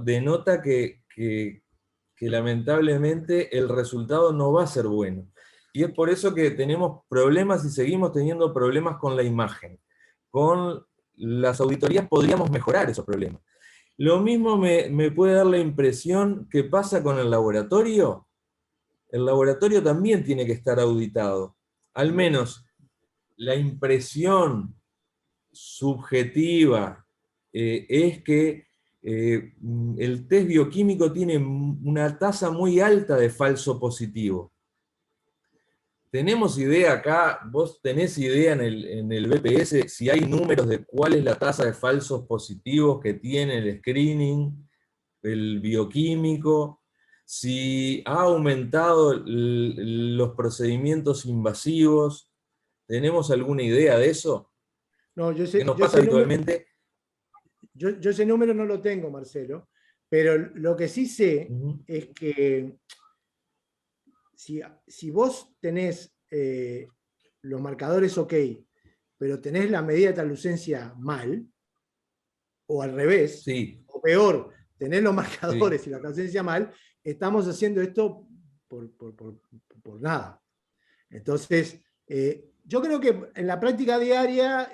denota que lamentablemente el resultado no va a ser bueno. Y es por eso que tenemos problemas y seguimos teniendo problemas con la imagen. Con las auditorías podríamos mejorar esos problemas. Lo mismo me puede dar la impresión que pasa con el laboratorio. El laboratorio también tiene que estar auditado. Al menos la impresión subjetiva es que el test bioquímico tiene una tasa muy alta de falso positivo. ¿Tenemos idea acá, vos tenés idea en el BPS, si hay números de cuál es la tasa de falsos positivos que tiene el screening, el bioquímico? Si ha aumentado los procedimientos invasivos, ¿tenemos alguna idea de eso? No, ¿Qué nos pasa habitualmente? Yo ese número no lo tengo, Marcelo, pero lo que sí sé es que si vos tenés los marcadores ok, pero tenés la medida de translucencia mal, o al revés, sí, o peor, tenés los marcadores sí, y la translucencia mal, estamos haciendo esto por nada. Entonces, yo creo que en la práctica diaria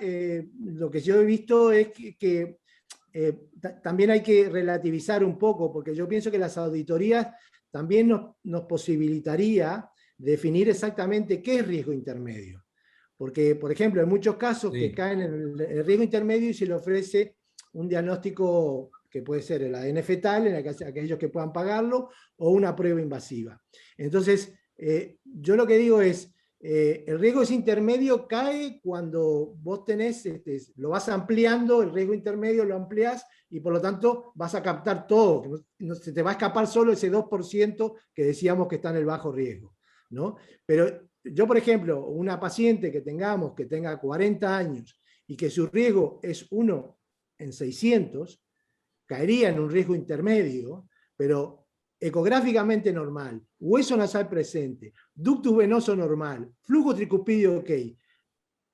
lo que yo he visto es que también hay que relativizar un poco, porque yo pienso que las auditorías también nos posibilitaría definir exactamente qué es riesgo intermedio. Porque, por ejemplo, en muchos casos que caen en el riesgo intermedio y se le ofrece un diagnóstico que puede ser el ADN fetal, en aquellos que puedan pagarlo, o una prueba invasiva. Entonces, yo lo que digo es, el riesgo es intermedio cae cuando vos tenés, lo vas ampliando, el riesgo intermedio lo ampliás y por lo tanto vas a captar todo, no se te va a escapar solo ese 2% que decíamos que está en el bajo riesgo, ¿no? Pero yo, por ejemplo, una paciente que tenga 40 años y que su riesgo es 1 en 600, caería en un riesgo intermedio, pero ecográficamente normal, hueso nasal presente, ductus venoso normal, flujo tricuspidio ok,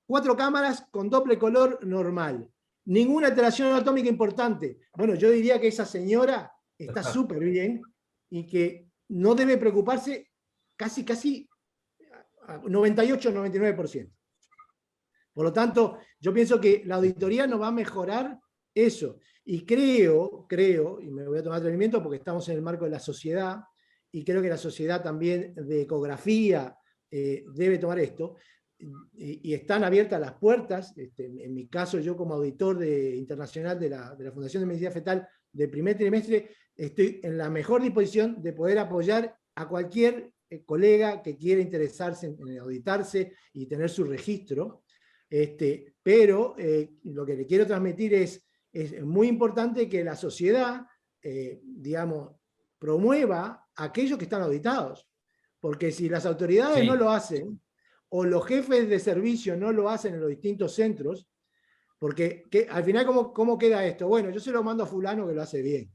4 cámaras con doble color normal, ninguna alteración anatómica importante. Bueno, yo diría que esa señora está súper bien y que no debe preocuparse casi 98-99%. Por lo tanto, yo pienso que la auditoría nos va a mejorar eso. Y creo, y me voy a tomar atrevimiento porque estamos en el marco de la sociedad, y creo que la sociedad también de ecografía debe tomar esto, y están abiertas las puertas. En mi caso, yo como auditor internacional de la Fundación de Medicina Fetal del primer trimestre, estoy en la mejor disposición de poder apoyar a cualquier colega que quiera interesarse en auditarse y tener su registro. Pero lo que le quiero transmitir es muy importante que la sociedad, digamos, promueva a aquellos que están auditados. Porque si las autoridades no lo hacen, o los jefes de servicio no lo hacen en los distintos centros, porque al final, ¿cómo queda esto? Bueno, yo se lo mando a fulano que lo hace bien.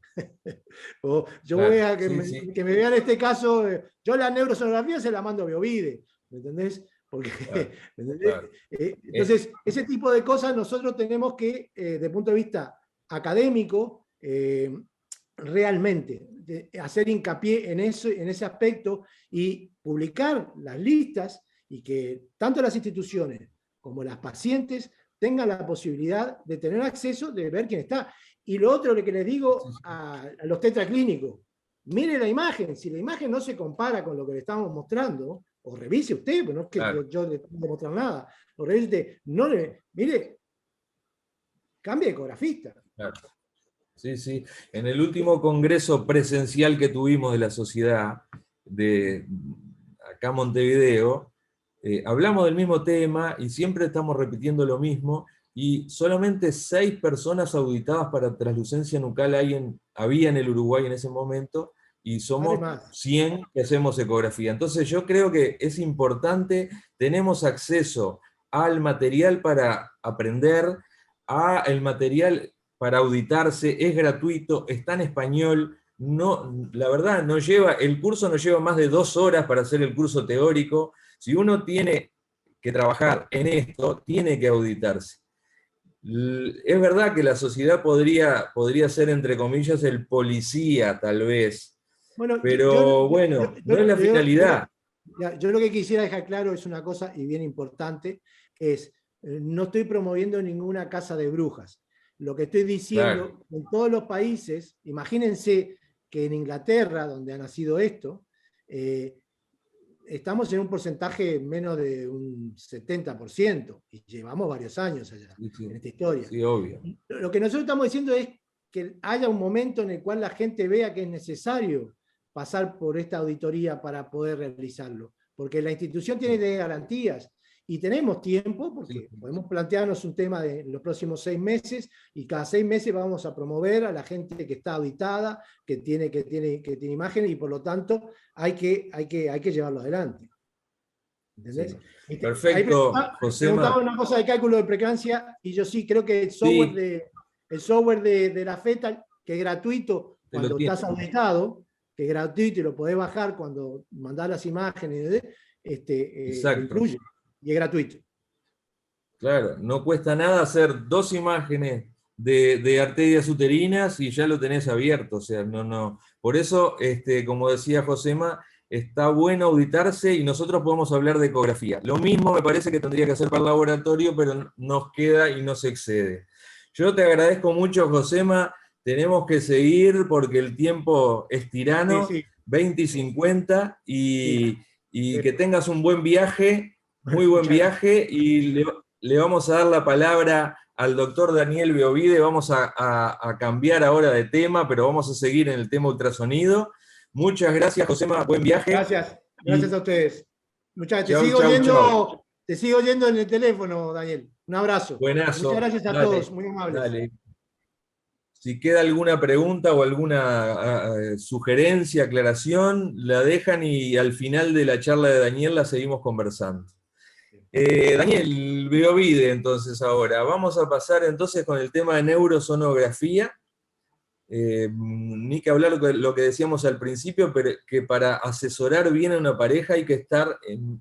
O yo voy a que me vean este caso, yo la neurosonografía se la mando a Biovide, ¿me entendés? Porque, entonces, ese tipo de cosas nosotros tenemos que, desde el punto de vista académico, realmente hacer hincapié en ese aspecto y publicar las listas y que tanto las instituciones como las pacientes tengan la posibilidad de tener acceso, de ver quién está. Y lo otro que les digo a los tetraclínicos, mire la imagen, si la imagen no se compara con lo que le estamos mostrando, o revise usted, pero no es que yo le tengo que mostrar nada, o revise usted, mire, cambie de ecografista. Claro. Sí. En el último congreso presencial que tuvimos de la sociedad de acá en Montevideo, hablamos del mismo tema y siempre estamos repitiendo lo mismo, y solamente 6 personas auditadas para translucencia nucal había en el Uruguay en ese momento, y somos 100 que hacemos ecografía. Entonces yo creo que es importante, tenemos acceso al material para aprender, al material para auditarse, es gratuito, está en español, no, la verdad, el curso no lleva más de 2 horas para hacer el curso teórico. Si uno tiene que trabajar en esto, tiene que auditarse. Es verdad que la sociedad podría ser, entre comillas, el policía, tal vez, Bueno, pero bueno, no es la finalidad. Yo lo que quisiera dejar claro es una cosa, y bien importante, es, no estoy promoviendo ninguna casa de brujas. Lo que estoy diciendo, en todos los países, imagínense que en Inglaterra, donde ha nacido esto, estamos en un porcentaje menos de un 70%, y llevamos varios años allá, en esta historia. Sí, obvio. Lo que nosotros estamos diciendo es que haya un momento en el cual la gente vea que es necesario pasar por esta auditoría para poder realizarlo, porque la institución tiene garantías, y tenemos tiempo, porque podemos plantearnos un tema de los próximos 6 meses, y cada 6 meses vamos a promover a la gente que está auditada, que tiene imágenes, y por lo tanto hay que llevarlo adelante. ¿Entendés? Sí. Perfecto, José. Preguntaba una cosa de cálculo de preeclampsia, y yo sí creo que el software de la FETA, que es gratuito cuando estás auditado, que es gratuito y lo podés bajar cuando mandás las imágenes, lo incluye, y es gratuito. Claro, no cuesta nada hacer 2 imágenes de arterias uterinas y ya lo tenés abierto, o sea, no. Por eso, como decía Josema, está bueno auditarse y nosotros podemos hablar de ecografía. Lo mismo me parece que tendría que hacer para el laboratorio, pero nos queda y no se excede. Yo te agradezco mucho, Josema, tenemos que seguir porque el tiempo es tirano, 20 y 50, y que tengas un buen viaje, muy buen viaje, y le vamos a dar la palabra al doctor Daniel Beovide. Vamos a cambiar ahora de tema, pero vamos a seguir en el tema ultrasonido. Muchas gracias, Josema, buen viaje. Gracias a ustedes. Muchachos, te sigo oyendo en el teléfono, Daniel. Un abrazo. Buenazo. Muchas gracias a todos, muy amables. Dale. Si queda alguna pregunta o alguna sugerencia, aclaración, la dejan y al final de la charla de Daniel la seguimos conversando. Daniel Beovide, entonces ahora. Vamos a pasar entonces con el tema de neurosonografía. Ni que hablar lo que decíamos al principio, pero que para asesorar bien a una pareja hay que estar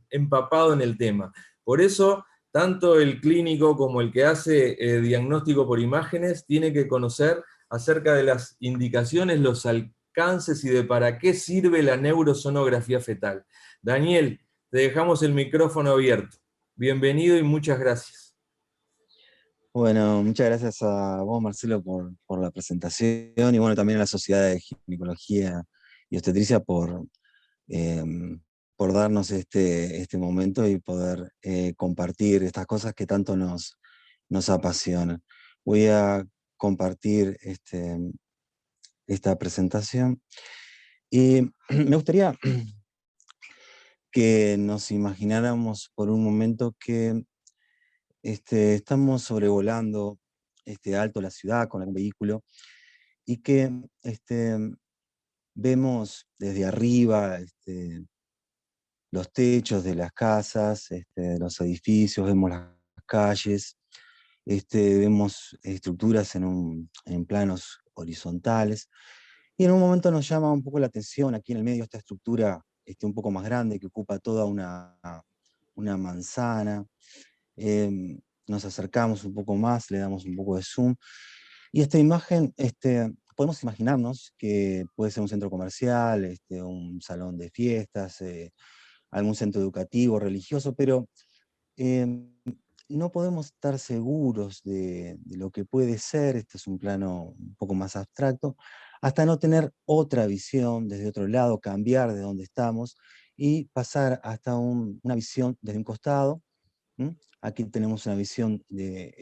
empapado en el tema. Por eso, tanto el clínico como el que hace diagnóstico por imágenes tiene que conocer acerca de las indicaciones, los alcances y de para qué sirve la neurosonografía fetal. Daniel, te dejamos el micrófono abierto. Bienvenido y muchas gracias. Bueno, muchas gracias a vos, Marcelo, por la presentación, y bueno, también a la Sociedad de Ginecología y Obstetricia por darnos este momento y poder compartir estas cosas que tanto nos apasionan. Voy a compartir esta presentación, y me gustaría que nos imagináramos por un momento que estamos sobrevolando alto la ciudad con el vehículo, y que vemos desde arriba los techos de las casas, de los edificios, vemos las calles, vemos estructuras en planos horizontales, y en un momento nos llama un poco la atención aquí en el medio esta estructura un poco más grande que ocupa toda una manzana. Nos acercamos un poco más, le damos un poco de zoom, y esta imagen podemos imaginarnos que puede ser un centro comercial, un salón de fiestas, algún centro educativo, religioso, pero no podemos estar seguros de lo que puede ser. Este es un plano un poco más abstracto, hasta no tener otra visión desde otro lado, cambiar de donde estamos y pasar hasta una visión desde un costado. Aquí tenemos una visión de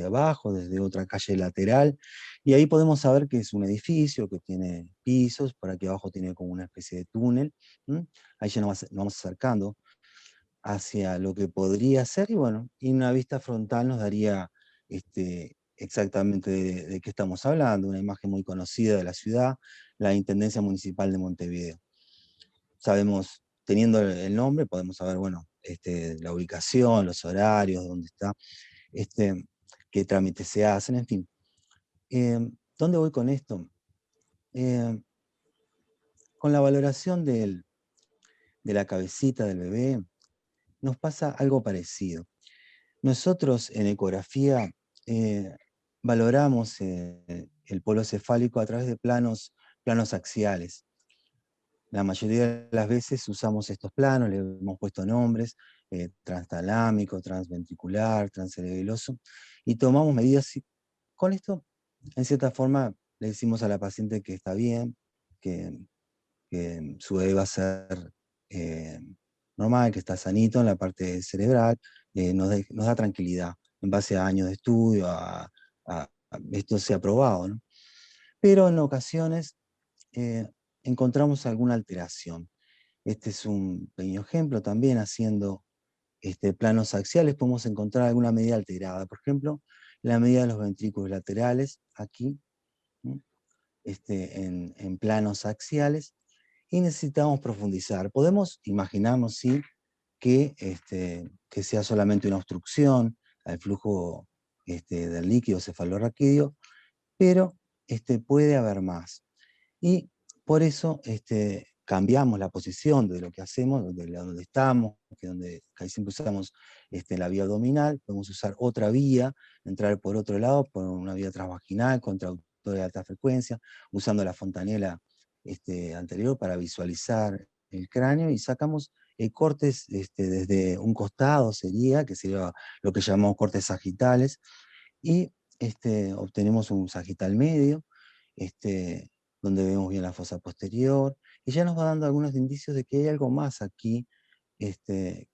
abajo, desde otra calle lateral, y ahí podemos saber que es un edificio que tiene pisos, por aquí abajo tiene como una especie de túnel. Ahí ya nos vamos acercando hacia lo que podría ser, y bueno, y una vista frontal nos daría exactamente de qué estamos hablando, una imagen muy conocida de la ciudad, la Intendencia Municipal de Montevideo. Sabemos, teniendo el nombre, podemos saber, bueno, la ubicación, los horarios, dónde está, qué trámites se hacen, en fin. ¿Dónde voy con esto? Con la valoración de la cabecita del bebé, nos pasa algo parecido. Nosotros en ecografía valoramos el polo cefálico a través de planos axiales. La mayoría de las veces usamos estos planos, le hemos puesto nombres, transtalámico, transventricular, transcerebeloso, y tomamos medidas. Y con esto, en cierta forma, le decimos a la paciente que está bien, que su bebé va a ser normal, que está sanito en la parte cerebral, nos da tranquilidad en base a años de estudio, esto se ha probado, ¿no? Pero en ocasiones encontramos alguna alteración. Este es un pequeño ejemplo también, haciendo planos axiales podemos encontrar alguna medida alterada. Por ejemplo, la medida de los ventrículos laterales, aquí, ¿no? En planos axiales, y necesitamos profundizar. Podemos imaginarnos, sí, que sea solamente una obstrucción al flujo del líquido cefalorraquídeo, pero puede haber más. Y por eso cambiamos la posición de lo que hacemos, de donde estamos, que casi siempre usamos la vía abdominal, podemos usar otra vía, entrar por otro lado, por una vía transvaginal, contractor de alta frecuencia, usando la fontanela anterior para visualizar el cráneo, y sacamos cortes desde un costado, que sería lo que llamamos cortes sagitales, y obtenemos un sagital medio, donde vemos bien la fosa posterior, y ya nos va dando algunos indicios de que hay algo más aquí que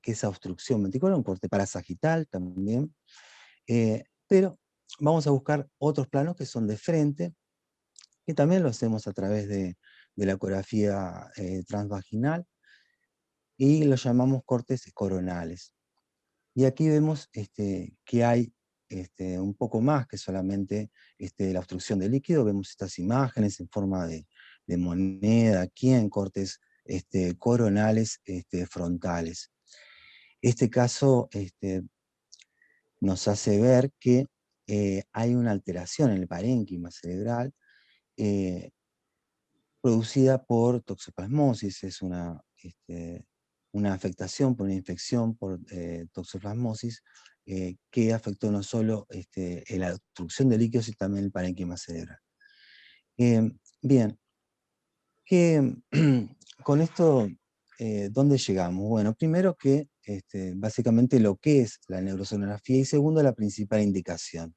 esa obstrucción ventricular, un corte parasagital también, pero vamos a buscar otros planos que son de frente, que también lo hacemos a través de la ecografía transvaginal, y lo llamamos cortes coronales. Y aquí vemos que hay un poco más que solamente la obstrucción de líquido. Vemos estas imágenes en forma de moneda, aquí en cortes coronales frontales. Este caso nos hace ver que hay una alteración en el parénquima cerebral producida por toxoplasmosis. Es una afectación por una infección por toxoplasmosis que afectó no solo la obstrucción de líquidos, sino también el parénquima cerebral. Bien, con esto, ¿dónde llegamos? Bueno, primero que básicamente lo que es la neurosonografía, y segundo, la principal indicación.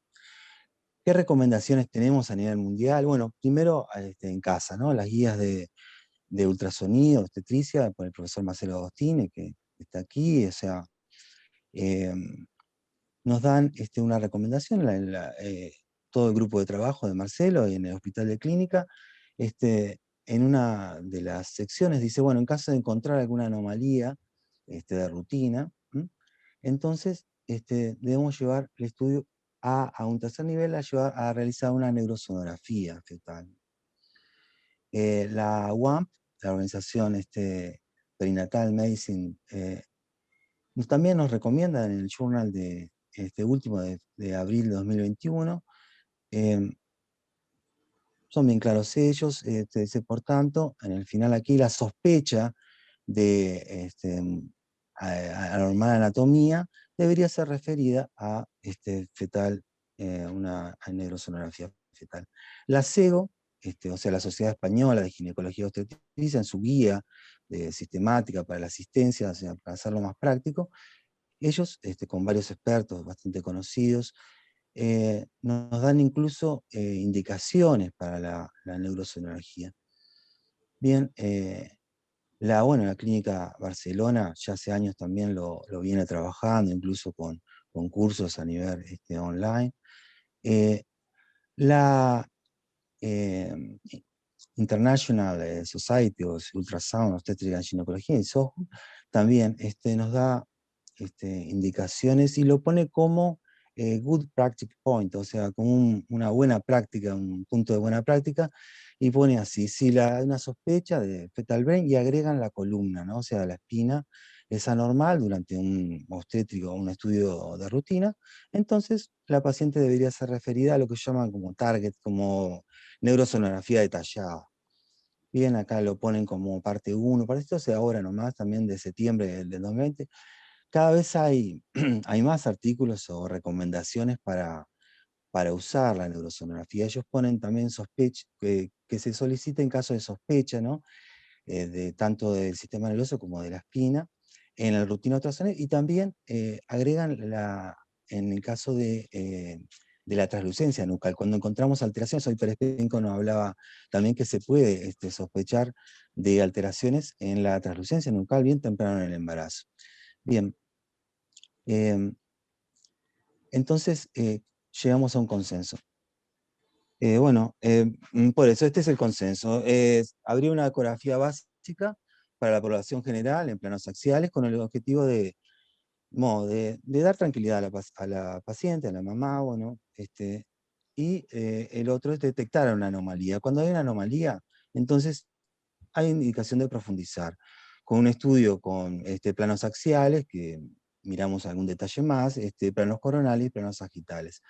¿Qué recomendaciones tenemos a nivel mundial? Bueno, primero en casa, ¿no? Las guías de ultrasonido, obstetricia, por el profesor Marcelo Agostini, que está aquí, o sea, nos dan una recomendación, todo el grupo de trabajo de Marcelo y en el Hospital de Clínica, en una de las secciones dice, bueno, en caso de encontrar alguna anomalía de rutina, entonces debemos llevar el estudio a un tercer nivel, a realizar una neurosonografía fetal. La WAMP, la Organización Perinatal Medicine, también nos recomienda en el journal de último de abril de 2021, son bien claros ellos, dice, por tanto, en el final aquí la sospecha de anormal anatomía debería ser referida a fetal, a neurosonografía fetal. La SEGO, o sea, la Sociedad Española de Ginecología y Obstetricia, en su guía sistemática para la asistencia, o sea, para hacerlo más práctico, ellos, con varios expertos bastante conocidos, nos dan incluso indicaciones para la neurosonografía. Bien, la Clínica Barcelona ya hace años también lo viene trabajando, incluso con cursos a nivel online. La International Society of Ultrasound, Obstetrics and Gynecology, también nos da indicaciones, y lo pone como good practice point, o sea, como una buena práctica, un punto de buena práctica, y pone así, si hay una sospecha de fetal brain, y agregan la columna, ¿no? O sea, la espina es anormal durante un obstétrico o un estudio de rutina, entonces la paciente debería ser referida a lo que llaman como target, como neurosonografía detallada. Bien, acá lo ponen como parte 1, para esto se ahora nomás, también de septiembre del 2020. Cada vez hay, hay más artículos o recomendaciones para usar la neurosonografía. Ellos ponen también sospecha, que se solicite en caso de sospecha, ¿no? De, tanto del sistema nervioso como de la espina, en la rutina ultrasonido, y también agregan en el caso de la translucencia nucal. Cuando encontramos alteraciones, hoy Pérez Penco nos hablaba también que se puede sospechar de alteraciones en la translucencia nucal bien temprano en el embarazo. Bien, entonces llegamos a un consenso. Bueno, por eso este es el consenso. Habría una ecografía básica para la población general en planos axiales con el objetivo de dar tranquilidad a la paciente, a la mamá, bueno, y el otro es detectar una anomalía. Cuando hay una anomalía, entonces hay indicación de profundizar. Con un estudio con planos axiales, que miramos algún detalle más, planos coronales y planos sagitales.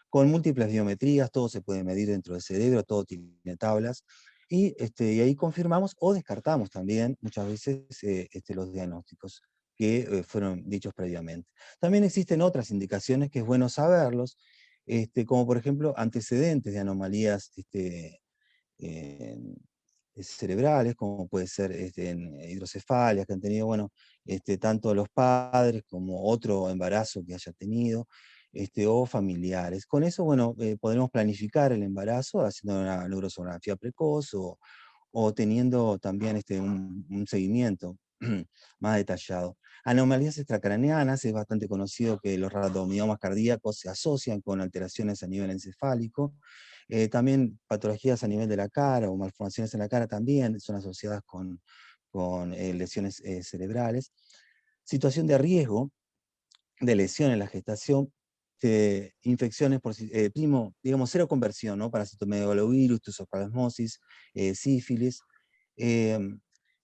Con múltiples biometrías, todo se puede medir dentro del cerebro, todo tiene tablas, y ahí confirmamos o descartamos también muchas veces los diagnósticos que fueron dichos previamente. También existen otras indicaciones que es bueno saberlos, como por ejemplo antecedentes de anomalías eh, cerebrales, como puede ser en hidrocefalias que han tenido, bueno, tanto los padres como otro embarazo que haya tenido, o familiares. Con eso, bueno, podremos planificar el embarazo haciendo una neurosonografía precoz o teniendo también un seguimiento más detallado. Anomalías extracraneanas, es bastante conocido que los radomiomas cardíacos se asocian con alteraciones a nivel encefálico. También patologías a nivel de la cara o malformaciones en la cara también son asociadas con lesiones cerebrales. Situación de riesgo de lesión en la gestación, infecciones por digamos, cero conversión, ¿no? Parasitomegalovirus, toxoplasmosis, sífilis,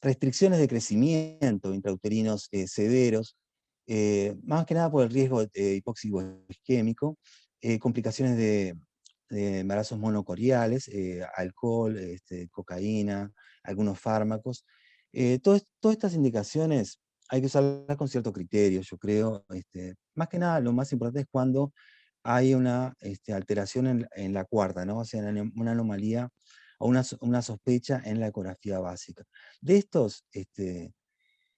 restricciones de crecimiento intrauterinos severos, más que nada por el riesgo hipóxico isquémico, complicaciones de embarazos monocoriales, alcohol, cocaína, algunos fármacos. Todas estas indicaciones hay que usarlas con cierto criterio, yo creo. Más que nada, lo más importante es cuando hay una alteración en la cuarta, ¿no? O sea, una anomalía o una sospecha en la ecografía básica. De estos,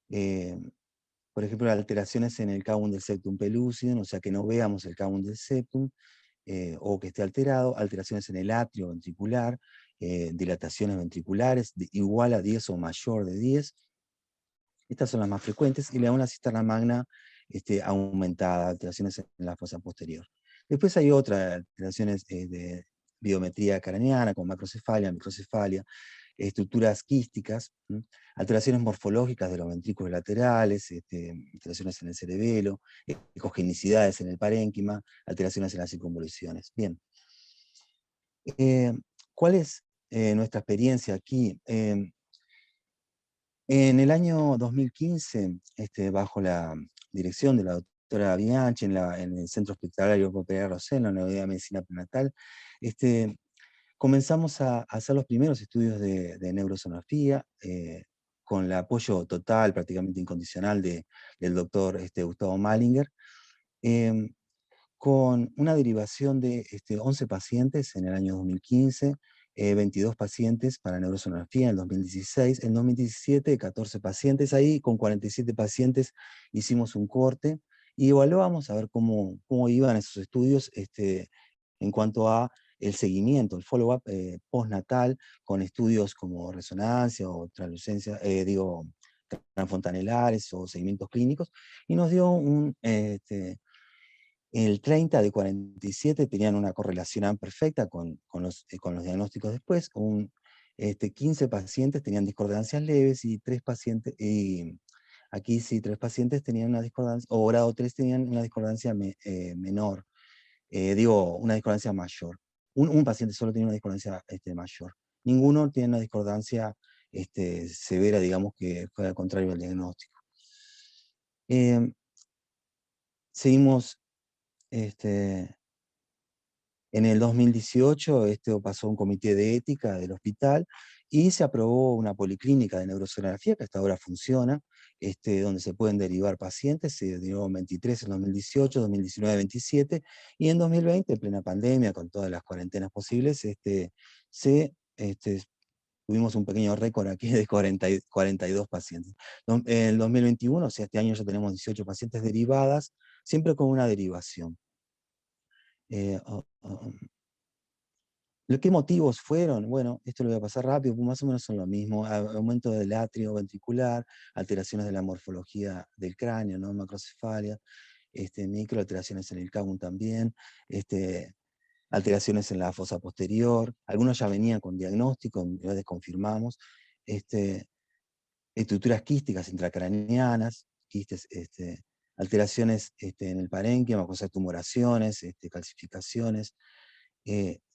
eh, por ejemplo, alteraciones en el cavum del septum pellucidum, o sea, que no veamos el cavum del septum, o que esté alterado, alteraciones en el atrio ventricular, dilataciones ventriculares igual a 10 o mayor de 10. Estas son las más frecuentes, y una cisterna magna aumentada, alteraciones en la fosa posterior. Después hay otras alteraciones de biometría craneana, como macrocefalia, microcefalia, estructuras quísticas, alteraciones morfológicas de los ventrículos laterales, alteraciones en el cerebelo, ecogenicidades en el parénquima, alteraciones en las circunvoluciones. Bien. ¿Cuál es nuestra experiencia aquí? En el año 2015, bajo la dirección de la doctora Bianchi en el Centro Hospitalario Populaire Rosell, en la Unidad de Medicina Prenatal, comenzamos a hacer los primeros estudios de neurosonografía, con el apoyo total, prácticamente incondicional, del doctor Gustavo Malinger, con una derivación de 11 pacientes en el año 2015, 22 pacientes para neurosonografía en el 2016, en 2017 14 pacientes, ahí con 47 pacientes hicimos un corte y evaluamos a ver cómo iban esos estudios en cuanto a el seguimiento, el follow-up postnatal, con estudios como resonancia o translucencia, transfontanelares o seguimientos clínicos, y nos dio el 30 de 47 tenían una correlación perfecta con los diagnósticos después. 15 pacientes tenían discordancias leves y 3 pacientes, aquí sí, 3 pacientes tenían una discordancia, o grado 3 tenían una discordancia menor. digo, una discordancia mayor. Un paciente solo tiene una discordancia mayor. Ninguno tiene una discordancia severa, digamos, que fuera contrario al diagnóstico. Seguimos, en el 2018 esto pasó a un comité de ética del hospital y se aprobó una policlínica de neurosonografía que hasta ahora funciona, donde se pueden derivar pacientes. Se derivó en 23 en 2018, 2019, 27, y en 2020, en plena pandemia, con todas las cuarentenas posibles, tuvimos un pequeño récord aquí de 42 pacientes. En el 2021, o sea, este año ya tenemos 18 pacientes derivadas, siempre con una derivación. ¿Qué motivos fueron? Bueno, esto lo voy a pasar rápido, más o menos son lo mismo. Aumento del atrio ventricular, alteraciones de la morfología del cráneo, ¿no? Macrocefalia, microalteraciones en el cábun también, alteraciones en la fosa posterior. Algunos ya venían con diagnóstico, ya desconfirmamos. Estructuras quísticas intracraneanas, quistes, alteraciones en el parénquima, cosas tumoraciones, calcificaciones.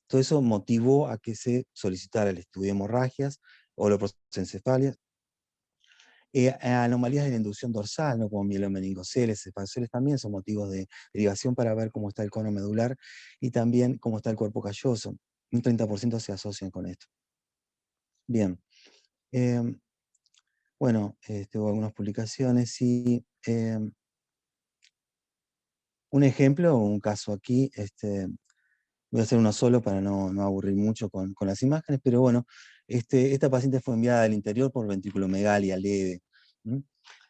Todo eso motivó a que se solicitara el estudio de hemorragias o procencefalias. Anomalías de la inducción dorsal, ¿no? Como mielomeningoceles, espadoceles, también son motivos de derivación para ver cómo está el cono medular y también cómo está el cuerpo calloso. Un 30% se asocian con esto. Bien. Bueno, hubo algunas publicaciones y un ejemplo, un caso aquí, voy a hacer uno solo para no aburrir mucho con las imágenes, pero bueno, esta paciente fue enviada al interior por ventriculomegalia leve.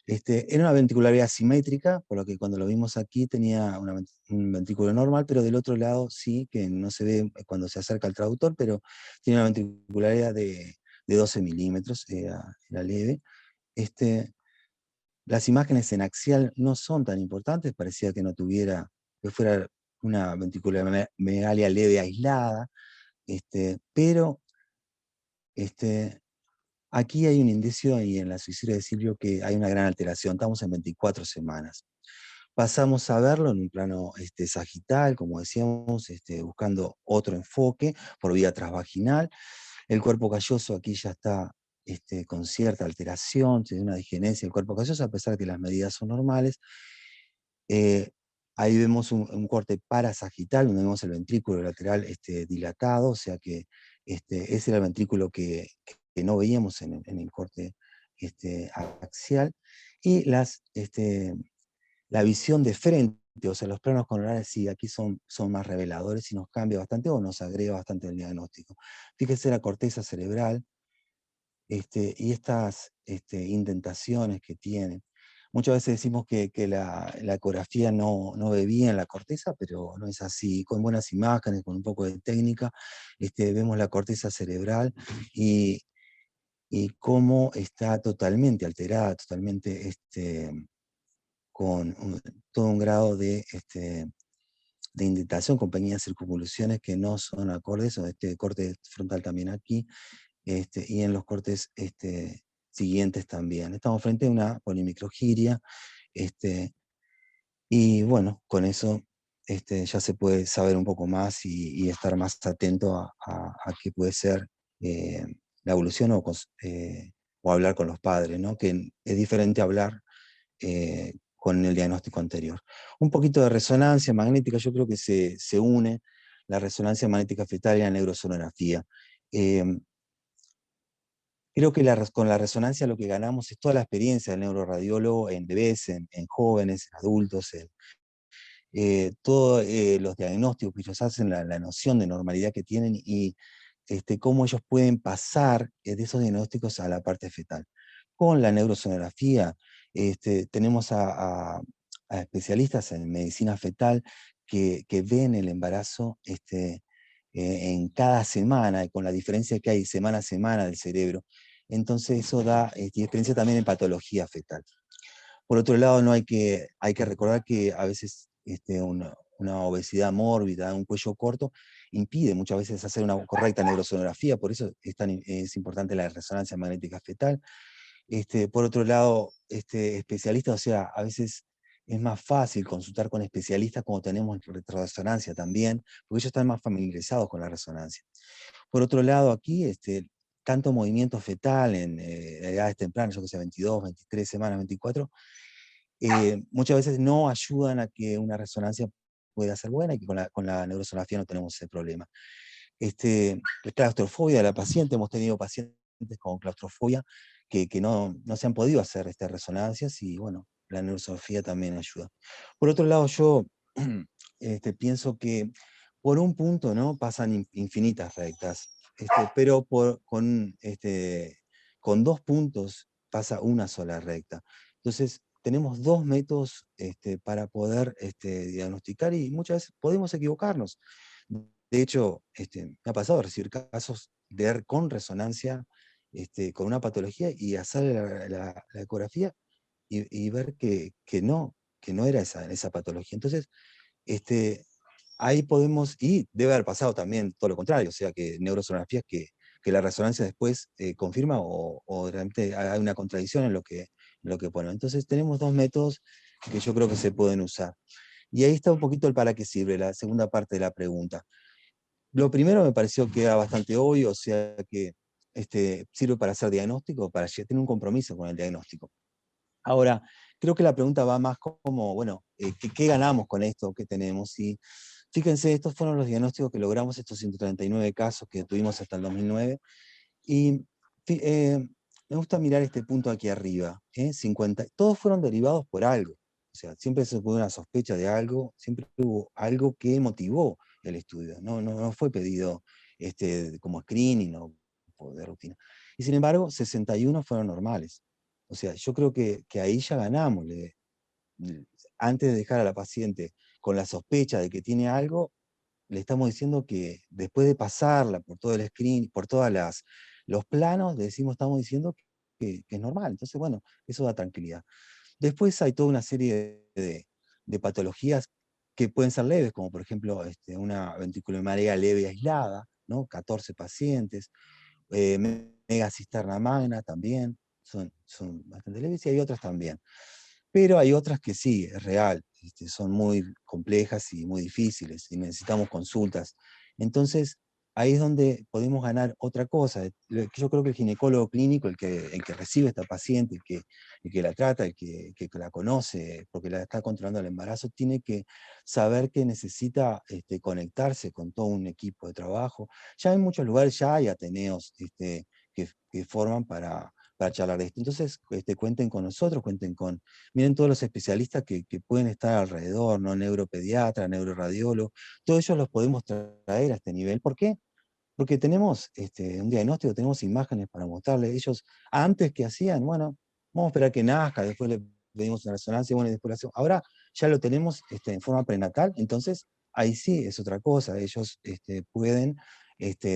Era una ventricularidad simétrica, por lo que cuando lo vimos aquí tenía un ventrículo normal, pero del otro lado sí, que no se ve cuando se acerca al traductor, pero tiene una ventricularidad de 12 milímetros, era leve. Las imágenes en axial no son tan importantes, parecía que no tuviera, que fuera una ventriculomegalia leve aislada, pero aquí hay un indicio, y en la suicidio de Silvio, que hay una gran alteración. Estamos en 24 semanas. Pasamos a verlo en un plano sagital, como decíamos, buscando otro enfoque por vía transvaginal. El cuerpo calloso aquí ya está con cierta alteración, tiene una digenencia del cuerpo calloso, a pesar de que las medidas son normales. Ahí vemos un corte parasagital, donde vemos el ventrículo lateral dilatado, o sea que ese era el ventrículo que no veíamos en el corte axial. Y la visión de frente, o sea, los planos coronares, sí, aquí son más reveladores y nos cambia bastante o nos agrega bastante el diagnóstico. Fíjese la corteza cerebral y estas indentaciones que tiene. Muchas veces decimos que la ecografía no ve bien la corteza, pero no es así. Con buenas imágenes, con un poco de técnica, vemos la corteza cerebral y cómo está totalmente alterada, totalmente con todo un grado de indentación, con pequeñas circunvoluciones que no son acordes, o corte frontal también aquí, y en los cortes siguientes también. Estamos frente a una polimicrogiria, y bueno, con eso ya se puede saber un poco más y estar más atento a qué puede ser la evolución o hablar con los padres, ¿no? Que es diferente hablar con el diagnóstico anterior. Un poquito de resonancia magnética, yo creo que se une la resonancia magnética fetal y la neurosonografía. Creo que con la resonancia lo que ganamos es toda la experiencia del neuroradiólogo en bebés, en jóvenes, en adultos, todos los diagnósticos que ellos hacen, la noción de normalidad que tienen y cómo ellos pueden pasar de esos diagnósticos a la parte fetal. Con la neurosonografía tenemos a especialistas en medicina fetal que ven el embarazo en cada semana, con la diferencia que hay semana a semana del cerebro. Entonces eso da experiencia también en patología fetal. Por otro lado, hay que recordar que a veces una obesidad mórbida, un cuello corto, impide muchas veces hacer una correcta neurosonografía, por eso es importante la resonancia magnética fetal. Por otro lado, especialistas, o sea, a veces es más fácil consultar con especialistas como tenemos resonancia también, porque ellos están más familiarizados con la resonancia. Por otro lado, aquí, tanto movimiento fetal en edades tempranas, yo que sé, 22, 23 semanas, 24, muchas veces no ayudan a que una resonancia pueda ser buena, y que con la neurosonografía no tenemos ese problema. La claustrofobia de la paciente, hemos tenido pacientes con claustrofobia que no se han podido hacer resonancias, y bueno, la neurosonografía también ayuda. Por otro lado, yo pienso que por un punto, ¿no?, pasan infinitas rectas, pero con 2 puntos pasa una sola recta. Entonces, tenemos 2 métodos para poder diagnosticar, y muchas veces podemos equivocarnos. De hecho, me ha pasado recibir casos con resonancia, con una patología, y hacer la ecografía y ver que no era esa patología. Entonces, ahí podemos, y debe haber pasado también todo lo contrario, o sea, que neurosonografías que la resonancia después confirma, o realmente hay una contradicción en lo que pone. Entonces tenemos 2 métodos que yo creo que se pueden usar. Y ahí está un poquito el para qué sirve, la segunda parte de la pregunta. Lo primero me pareció que era bastante obvio, o sea que sirve para hacer diagnóstico, para tener un compromiso con el diagnóstico. Ahora, creo que la pregunta va más como, bueno, ¿qué ganamos con esto que tenemos? Y fíjense, estos fueron los diagnósticos que logramos, estos 139 casos que tuvimos hasta el 2009, y me gusta mirar este punto aquí arriba, 50, todos fueron derivados por algo, o sea, siempre se hubo una sospecha de algo, siempre hubo algo que motivó el estudio, no fue pedido como screening o de rutina. Y sin embargo, 61 fueron normales. O sea, yo creo que ahí ya ganamos. Antes de dejar a la paciente con la sospecha de que tiene algo, le estamos diciendo que después de pasarla por todo el screen, por todos los planos, estamos diciendo que es normal. Entonces, bueno, eso da tranquilidad. Después hay toda una serie de patologías que pueden ser leves, como por ejemplo una ventriculomaría leve aislada, ¿no? 14 pacientes, megacisterna magna también, son bastante leves, y hay otras también. Pero hay otras que sí, es real, son muy complejas y muy difíciles, y necesitamos consultas. Entonces, ahí es donde podemos ganar otra cosa. Yo creo que el ginecólogo clínico, el que recibe a esta paciente, el que la trata, el que la conoce, porque la está controlando el embarazo, tiene que saber que necesita conectarse con todo un equipo de trabajo. Ya en muchos lugares ya hay ateneos que forman para charlar de esto. Entonces, cuenten con nosotros, miren todos los especialistas que pueden estar alrededor, ¿no? Neuropediatra, neuroradiólogo, todos ellos los podemos traer a este nivel. ¿Por qué? Porque tenemos un diagnóstico, tenemos imágenes para mostrarles. Ellos, antes que hacían, bueno, vamos a esperar que nazca, después le pedimos una resonancia, bueno, y después lo hacemos. Ahora ya lo tenemos en forma prenatal, entonces ahí sí es otra cosa. Ellos pueden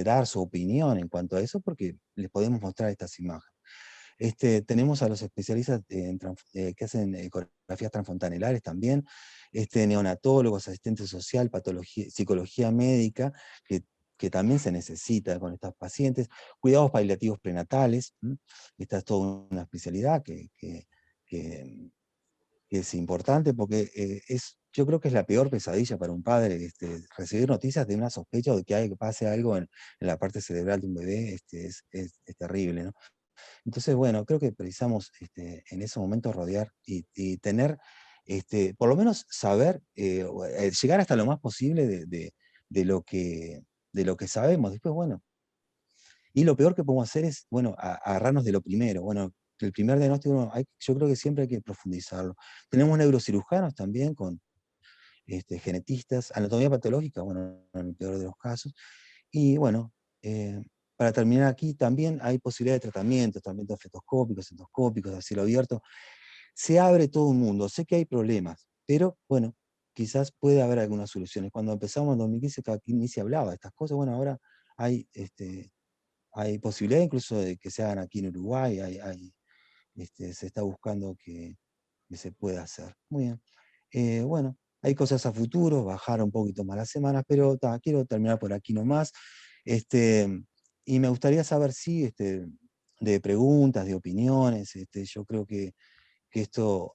dar su opinión en cuanto a eso, porque les podemos mostrar estas imágenes. Tenemos a los especialistas que hacen ecografías transfontanelares también, neonatólogos, asistentes social, patología, psicología médica, que también se necesita con estas pacientes, cuidados paliativos prenatales, esta es toda una especialidad que es importante, porque yo creo que es la peor pesadilla para un padre, recibir noticias de una sospecha o de que pase algo en la parte cerebral de un bebé, es terrible, ¿no? Entonces, bueno, creo que precisamos en ese momento rodear y tener, por lo menos saber, llegar hasta lo más posible de lo que sabemos. Después, bueno, y lo peor que podemos hacer es, bueno, agarrarnos de lo primero. Bueno, el primer diagnóstico, yo creo que siempre hay que profundizarlo. Tenemos neurocirujanos también con genetistas, anatomía patológica, bueno, en el peor de los casos. Y bueno, para terminar aquí, también hay posibilidad de tratamientos fetoscópicos, endoscópicos, a cielo abierto. Se abre todo un mundo. Sé que hay problemas, pero bueno, quizás puede haber algunas soluciones. Cuando empezamos en 2015, aquí ni se hablaba de estas cosas. Bueno, ahora hay, hay posibilidad incluso de que se hagan aquí en Uruguay. Se está buscando que se pueda hacer. Muy bien. Bueno, hay cosas a futuro, bajar un poquito más las semanas, pero quiero terminar por aquí nomás. Y me gustaría saber si de preguntas, de opiniones, yo creo que esto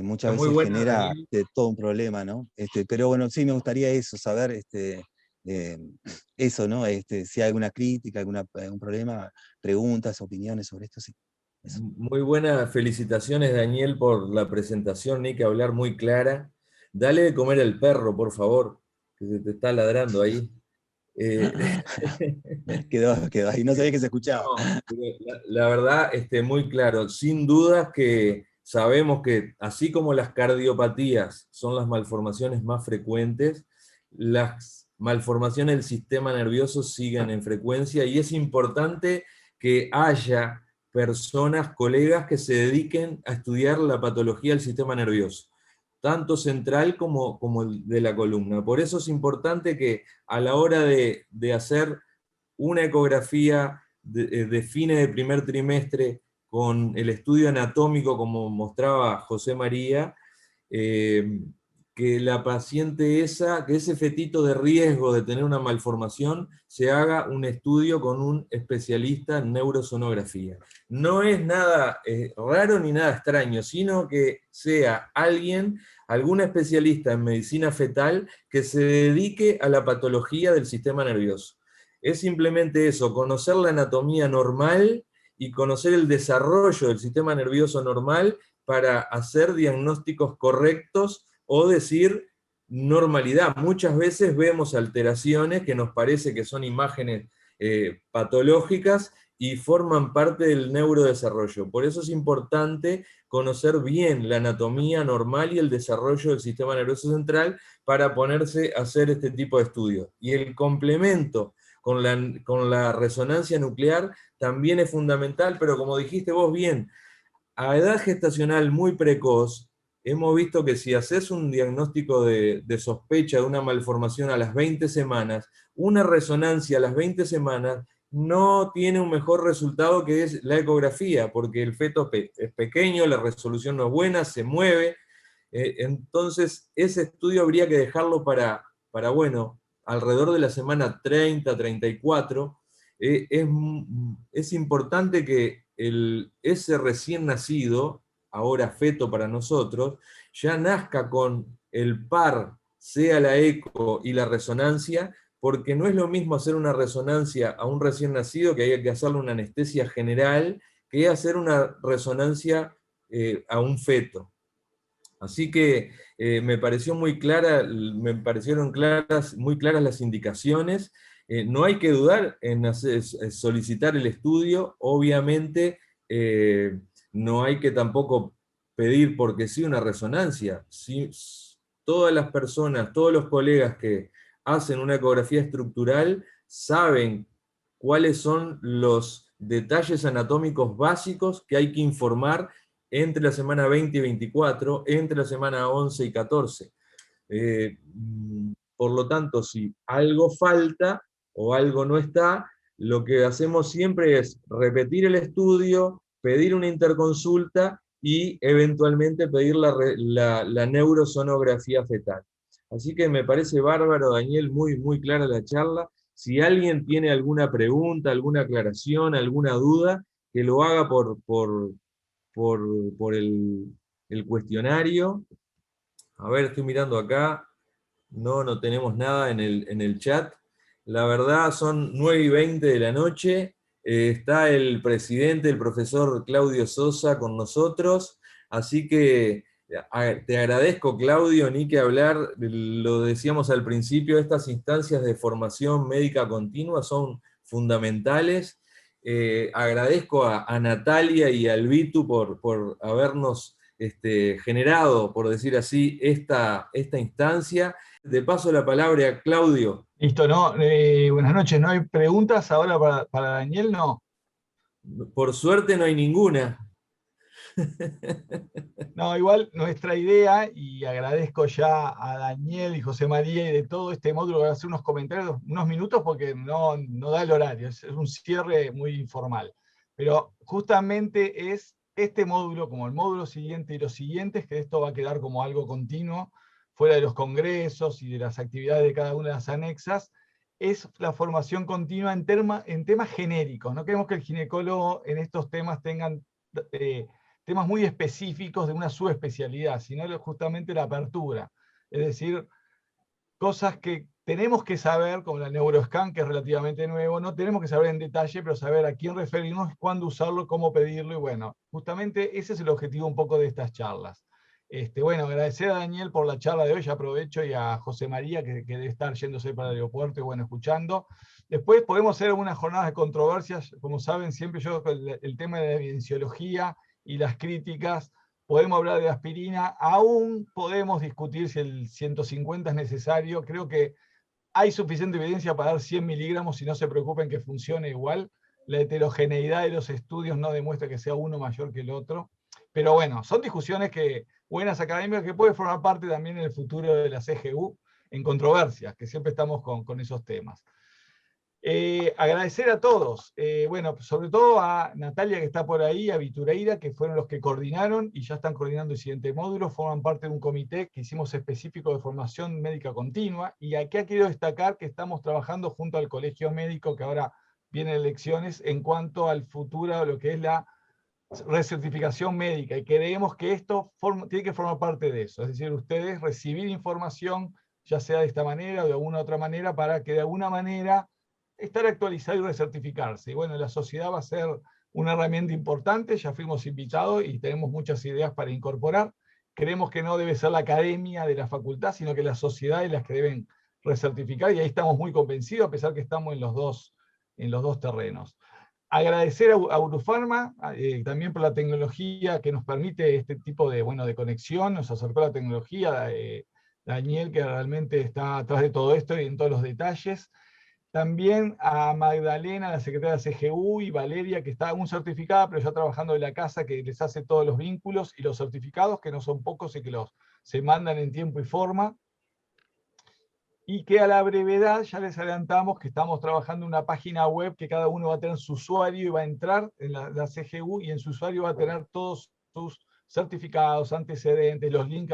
Muchas Muy veces buena, genera Daniel. todo un problema, ¿no? Pero bueno, sí me gustaría eso, saber eso, ¿no? Si hay alguna crítica, algún problema, preguntas, opiniones sobre esto, sí. Eso. Muy buenas felicitaciones, Daniel, por la presentación, ni que hablar, muy clara. Dale de comer al perro, por favor, que se te está ladrando ahí. Eh, Quedó ahí, no sabía que se escuchaba. no, pero la verdad, muy claro. Sin dudas que sabemos que, así como las cardiopatías son las malformaciones más frecuentes, las malformaciones del sistema nervioso siguen en frecuencia y es importante que haya personas, colegas, que se dediquen a estudiar la patología del sistema nervioso, tanto central como el de la columna. Por eso es importante que a la hora de hacer una ecografía de fines de primer trimestre con el estudio anatómico, como mostraba José María, que la paciente esa, que ese fetito de riesgo de tener una malformación, se haga un estudio con un especialista en neurosonografía. No es nada raro ni nada extraño, sino que sea algún especialista en medicina fetal que se dedique a la patología del sistema nervioso. Es simplemente eso, conocer la anatomía normal y conocer el desarrollo del sistema nervioso normal para hacer diagnósticos correctos o decir normalidad. Muchas veces vemos alteraciones que nos parece que son imágenes patológicas y forman parte del neurodesarrollo. Por eso es importante conocer bien la anatomía normal y el desarrollo del sistema nervioso central para ponerse a hacer este tipo de estudios. Y el complemento con la resonancia nuclear también es fundamental, pero como dijiste vos bien, a edad gestacional muy precoz, hemos visto que si haces un diagnóstico de sospecha de una malformación a las 20 semanas, una resonancia a las 20 semanas no tiene un mejor resultado que es la ecografía, porque el feto es pequeño, la resolución no es buena, se mueve. Entonces, ese estudio habría que dejarlo bueno, alrededor de la semana 30, 34. Es importante que ese recién nacido, ahora feto para nosotros, ya nazca con el par, sea la eco y la resonancia, porque no es lo mismo hacer una resonancia a un recién nacido, que hay que hacerle una anestesia general, que hacer una resonancia a un feto. Así que me parecieron muy claras, muy claras las indicaciones. No hay que dudar en solicitar el estudio. Obviamente no hay que tampoco pedir porque sí una resonancia. Si todas las personas, todos los colegas que hacen una ecografía estructural saben cuáles son los detalles anatómicos básicos que hay que informar entre la semana 20 y 24, entre la semana 11 y 14. Por lo tanto, si algo falta o algo no está, lo que hacemos siempre es repetir el estudio, pedir una interconsulta y eventualmente pedir la neurosonografía fetal. Así que me parece bárbaro, Daniel, muy clara la charla. Si alguien tiene alguna pregunta, alguna aclaración, alguna duda, que lo haga por el cuestionario. A ver, estoy mirando acá. No tenemos nada en el chat. La verdad son 9:20 de la noche. Está el presidente, el profesor Claudio Sosa, con nosotros. Así que te agradezco, Claudio, ni que hablar. Lo decíamos al principio, estas instancias de formación médica continua son fundamentales. Agradezco a Natalia y al Vitu por habernos generado, por decir así, esta instancia. De paso la palabra a Claudio. Listo, ¿no? Buenas noches. ¿No hay preguntas ahora para Daniel? No. Por suerte no hay ninguna. No, igual nuestra idea, y agradezco ya a Daniel y José María y de todo este módulo, voy a hacer unos comentarios, unos minutos, porque no da el horario, es un cierre muy informal. Pero justamente es este módulo, como el módulo siguiente y los siguientes, que esto va a quedar como algo continuo, fuera de los congresos y de las actividades de cada una de las anexas, es la formación continua en temas genéricos. No queremos que el ginecólogo en estos temas tengan temas muy específicos de una subespecialidad, sino justamente la apertura. Es decir, cosas que tenemos que saber, como la neuroscan, que es relativamente nuevo, no tenemos que saber en detalle, pero saber a quién referirnos, cuándo usarlo, cómo pedirlo, y bueno, justamente ese es el objetivo un poco de estas charlas. Bueno, agradecer a Daniel por la charla de hoy, ya aprovecho, y a José María, que debe estar yéndose para el aeropuerto y bueno, escuchando. Después podemos hacer algunas jornadas de controversias, como saben, siempre yo el tema de la evidenciología y las críticas, podemos hablar de aspirina, aún podemos discutir si el 150 es necesario, creo que hay suficiente evidencia para dar 100 miligramos y no se preocupen que funcione igual. La heterogeneidad de los estudios no demuestra que sea uno mayor que el otro. Pero bueno, son discusiones buenas académicas que pueden formar parte también en el futuro de la CGU, en controversias, que siempre estamos con esos temas. Agradecer a todos, bueno, sobre todo a Natalia que está por ahí, a Vitureira, que fueron los que coordinaron y ya están coordinando el siguiente módulo, forman parte de un comité que hicimos específico de formación médica continua, y aquí quiero destacar que estamos trabajando junto al Colegio Médico, que ahora vienen elecciones, en cuanto al futuro, lo que es la recertificación médica, y creemos que esto tiene que formar parte de eso, es decir, ustedes recibir información, ya sea de esta manera o de alguna otra manera, para que de alguna manera estar actualizado y recertificarse. Y bueno, la sociedad va a ser una herramienta importante, ya fuimos invitados y tenemos muchas ideas para incorporar. Creemos que no debe ser la academia de la facultad, sino que la sociedad es las que deben recertificar, y ahí estamos muy convencidos, a pesar que estamos en los dos terrenos. Agradecer a Urufarma también por la tecnología que nos permite este tipo de conexión, nos acercó la tecnología, Daniel, que realmente está atrás de todo esto y en todos los detalles. También a Magdalena, la secretaria de CGU, y Valeria, que está aún certificada, pero ya trabajando en la casa, que les hace todos los vínculos y los certificados, que no son pocos y que se mandan en tiempo y forma. Y que a la brevedad ya les adelantamos que estamos trabajando en una página web que cada uno va a tener su usuario y va a entrar en la CGU, y en su usuario va a tener todos sus certificados, antecedentes, los links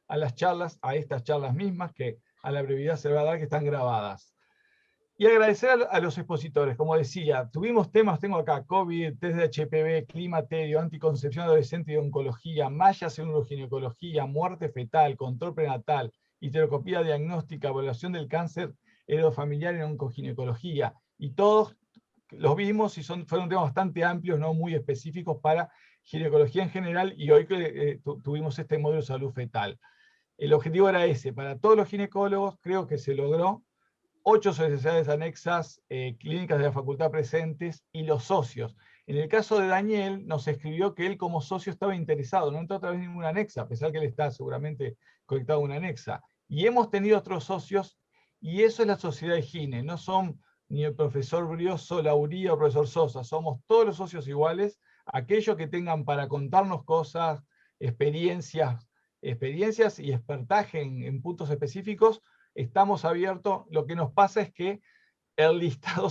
a las charlas, a estas charlas mismas, que a la brevedad se va a dar, que están grabadas. Y agradecer a los expositores, como decía, tuvimos temas, tengo acá, COVID, test de HPV, climaterio, anticoncepción adolescente y oncología, mallas en uroginecología, muerte fetal, control prenatal, histeroscopía diagnóstica, evaluación del cáncer heredofamiliar en oncoginecología, y todos los vimos y fueron temas bastante amplios, no muy específicos para ginecología en general, y hoy tuvimos este módulo de salud fetal. El objetivo era ese, para todos los ginecólogos, creo que se logró. 8 sociedades anexas, clínicas de la facultad presentes y los socios. En el caso de Daniel, nos escribió que él como socio estaba interesado, no entró a través de ninguna anexa, a pesar que él está seguramente conectado a una anexa. Y hemos tenido otros socios, y eso es la sociedad de Gine, no son ni el profesor Brioso, Lauría o el profesor Sosa, somos todos los socios iguales, aquellos que tengan para contarnos cosas, experiencias y expertaje en puntos específicos. Estamos abiertos. Lo que nos pasa es que el listado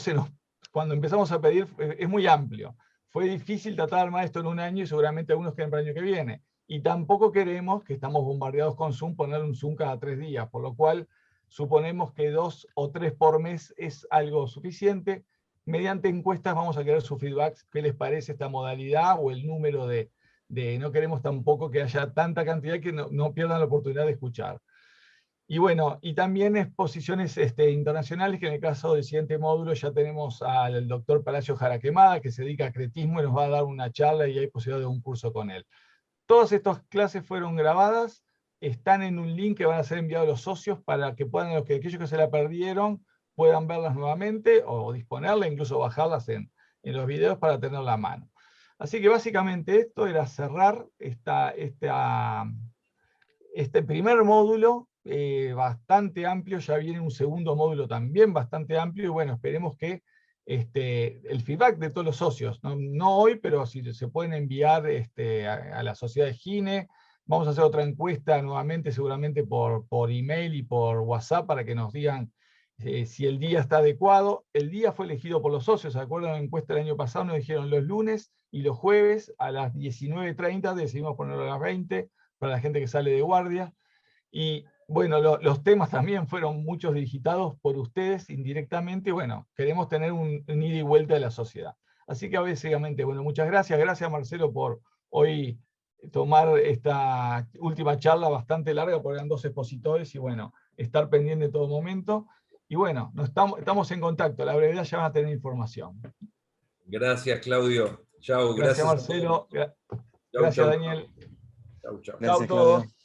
cuando empezamos a pedir es muy amplio. Fue difícil tratar más esto en un año, y seguramente algunos quedan para el año que viene. Y tampoco queremos, que estamos bombardeados con Zoom, poner un Zoom cada 3 días, por lo cual suponemos que 2 o 3 por mes es algo suficiente. Mediante encuestas vamos a querer su feedback, qué les parece esta modalidad o el número no queremos tampoco que haya tanta cantidad que no pierdan la oportunidad de escuchar. Y bueno, y también exposiciones internacionales, que en el caso del siguiente módulo ya tenemos al doctor Palacio Jaraquemada, que se dedica a acretismo y nos va a dar una charla, y hay posibilidad de un curso con él. Todas estas clases fueron grabadas, están en un link que van a ser enviados a los socios para que puedan, aquellos que se la perdieron, puedan verlas nuevamente o disponerlas, incluso bajarlas en los videos para tenerla a mano. Así que básicamente esto era cerrar este primer módulo, bastante amplio. Ya viene un segundo módulo también bastante amplio, y bueno, esperemos que el feedback de todos los socios, no hoy, pero si se pueden enviar a la sociedad de Gine. Vamos a hacer otra encuesta nuevamente, seguramente por email y por WhatsApp, para que nos digan si el día está adecuado. El día fue elegido por los socios, ¿se acuerdan? La encuesta del año pasado nos dijeron los lunes y los jueves a las 19:30, decidimos ponerlo a las 20, para la gente que sale de guardia. Y bueno, los temas también fueron muchos digitados por ustedes indirectamente. Bueno, queremos tener un ida y vuelta de la sociedad. Así que básicamente, bueno, muchas gracias. Gracias, Marcelo, por hoy tomar esta última charla bastante larga, porque eran 2 expositores, y bueno, estar pendiente en todo momento. Y bueno, estamos en contacto, a la brevedad ya van a tener información. Gracias, Claudio. Chau, Gracias gracias. Marcelo. Chau, Gracias, chau. Daniel. Chau, chau. Gracias, Chau, todos. Claudio.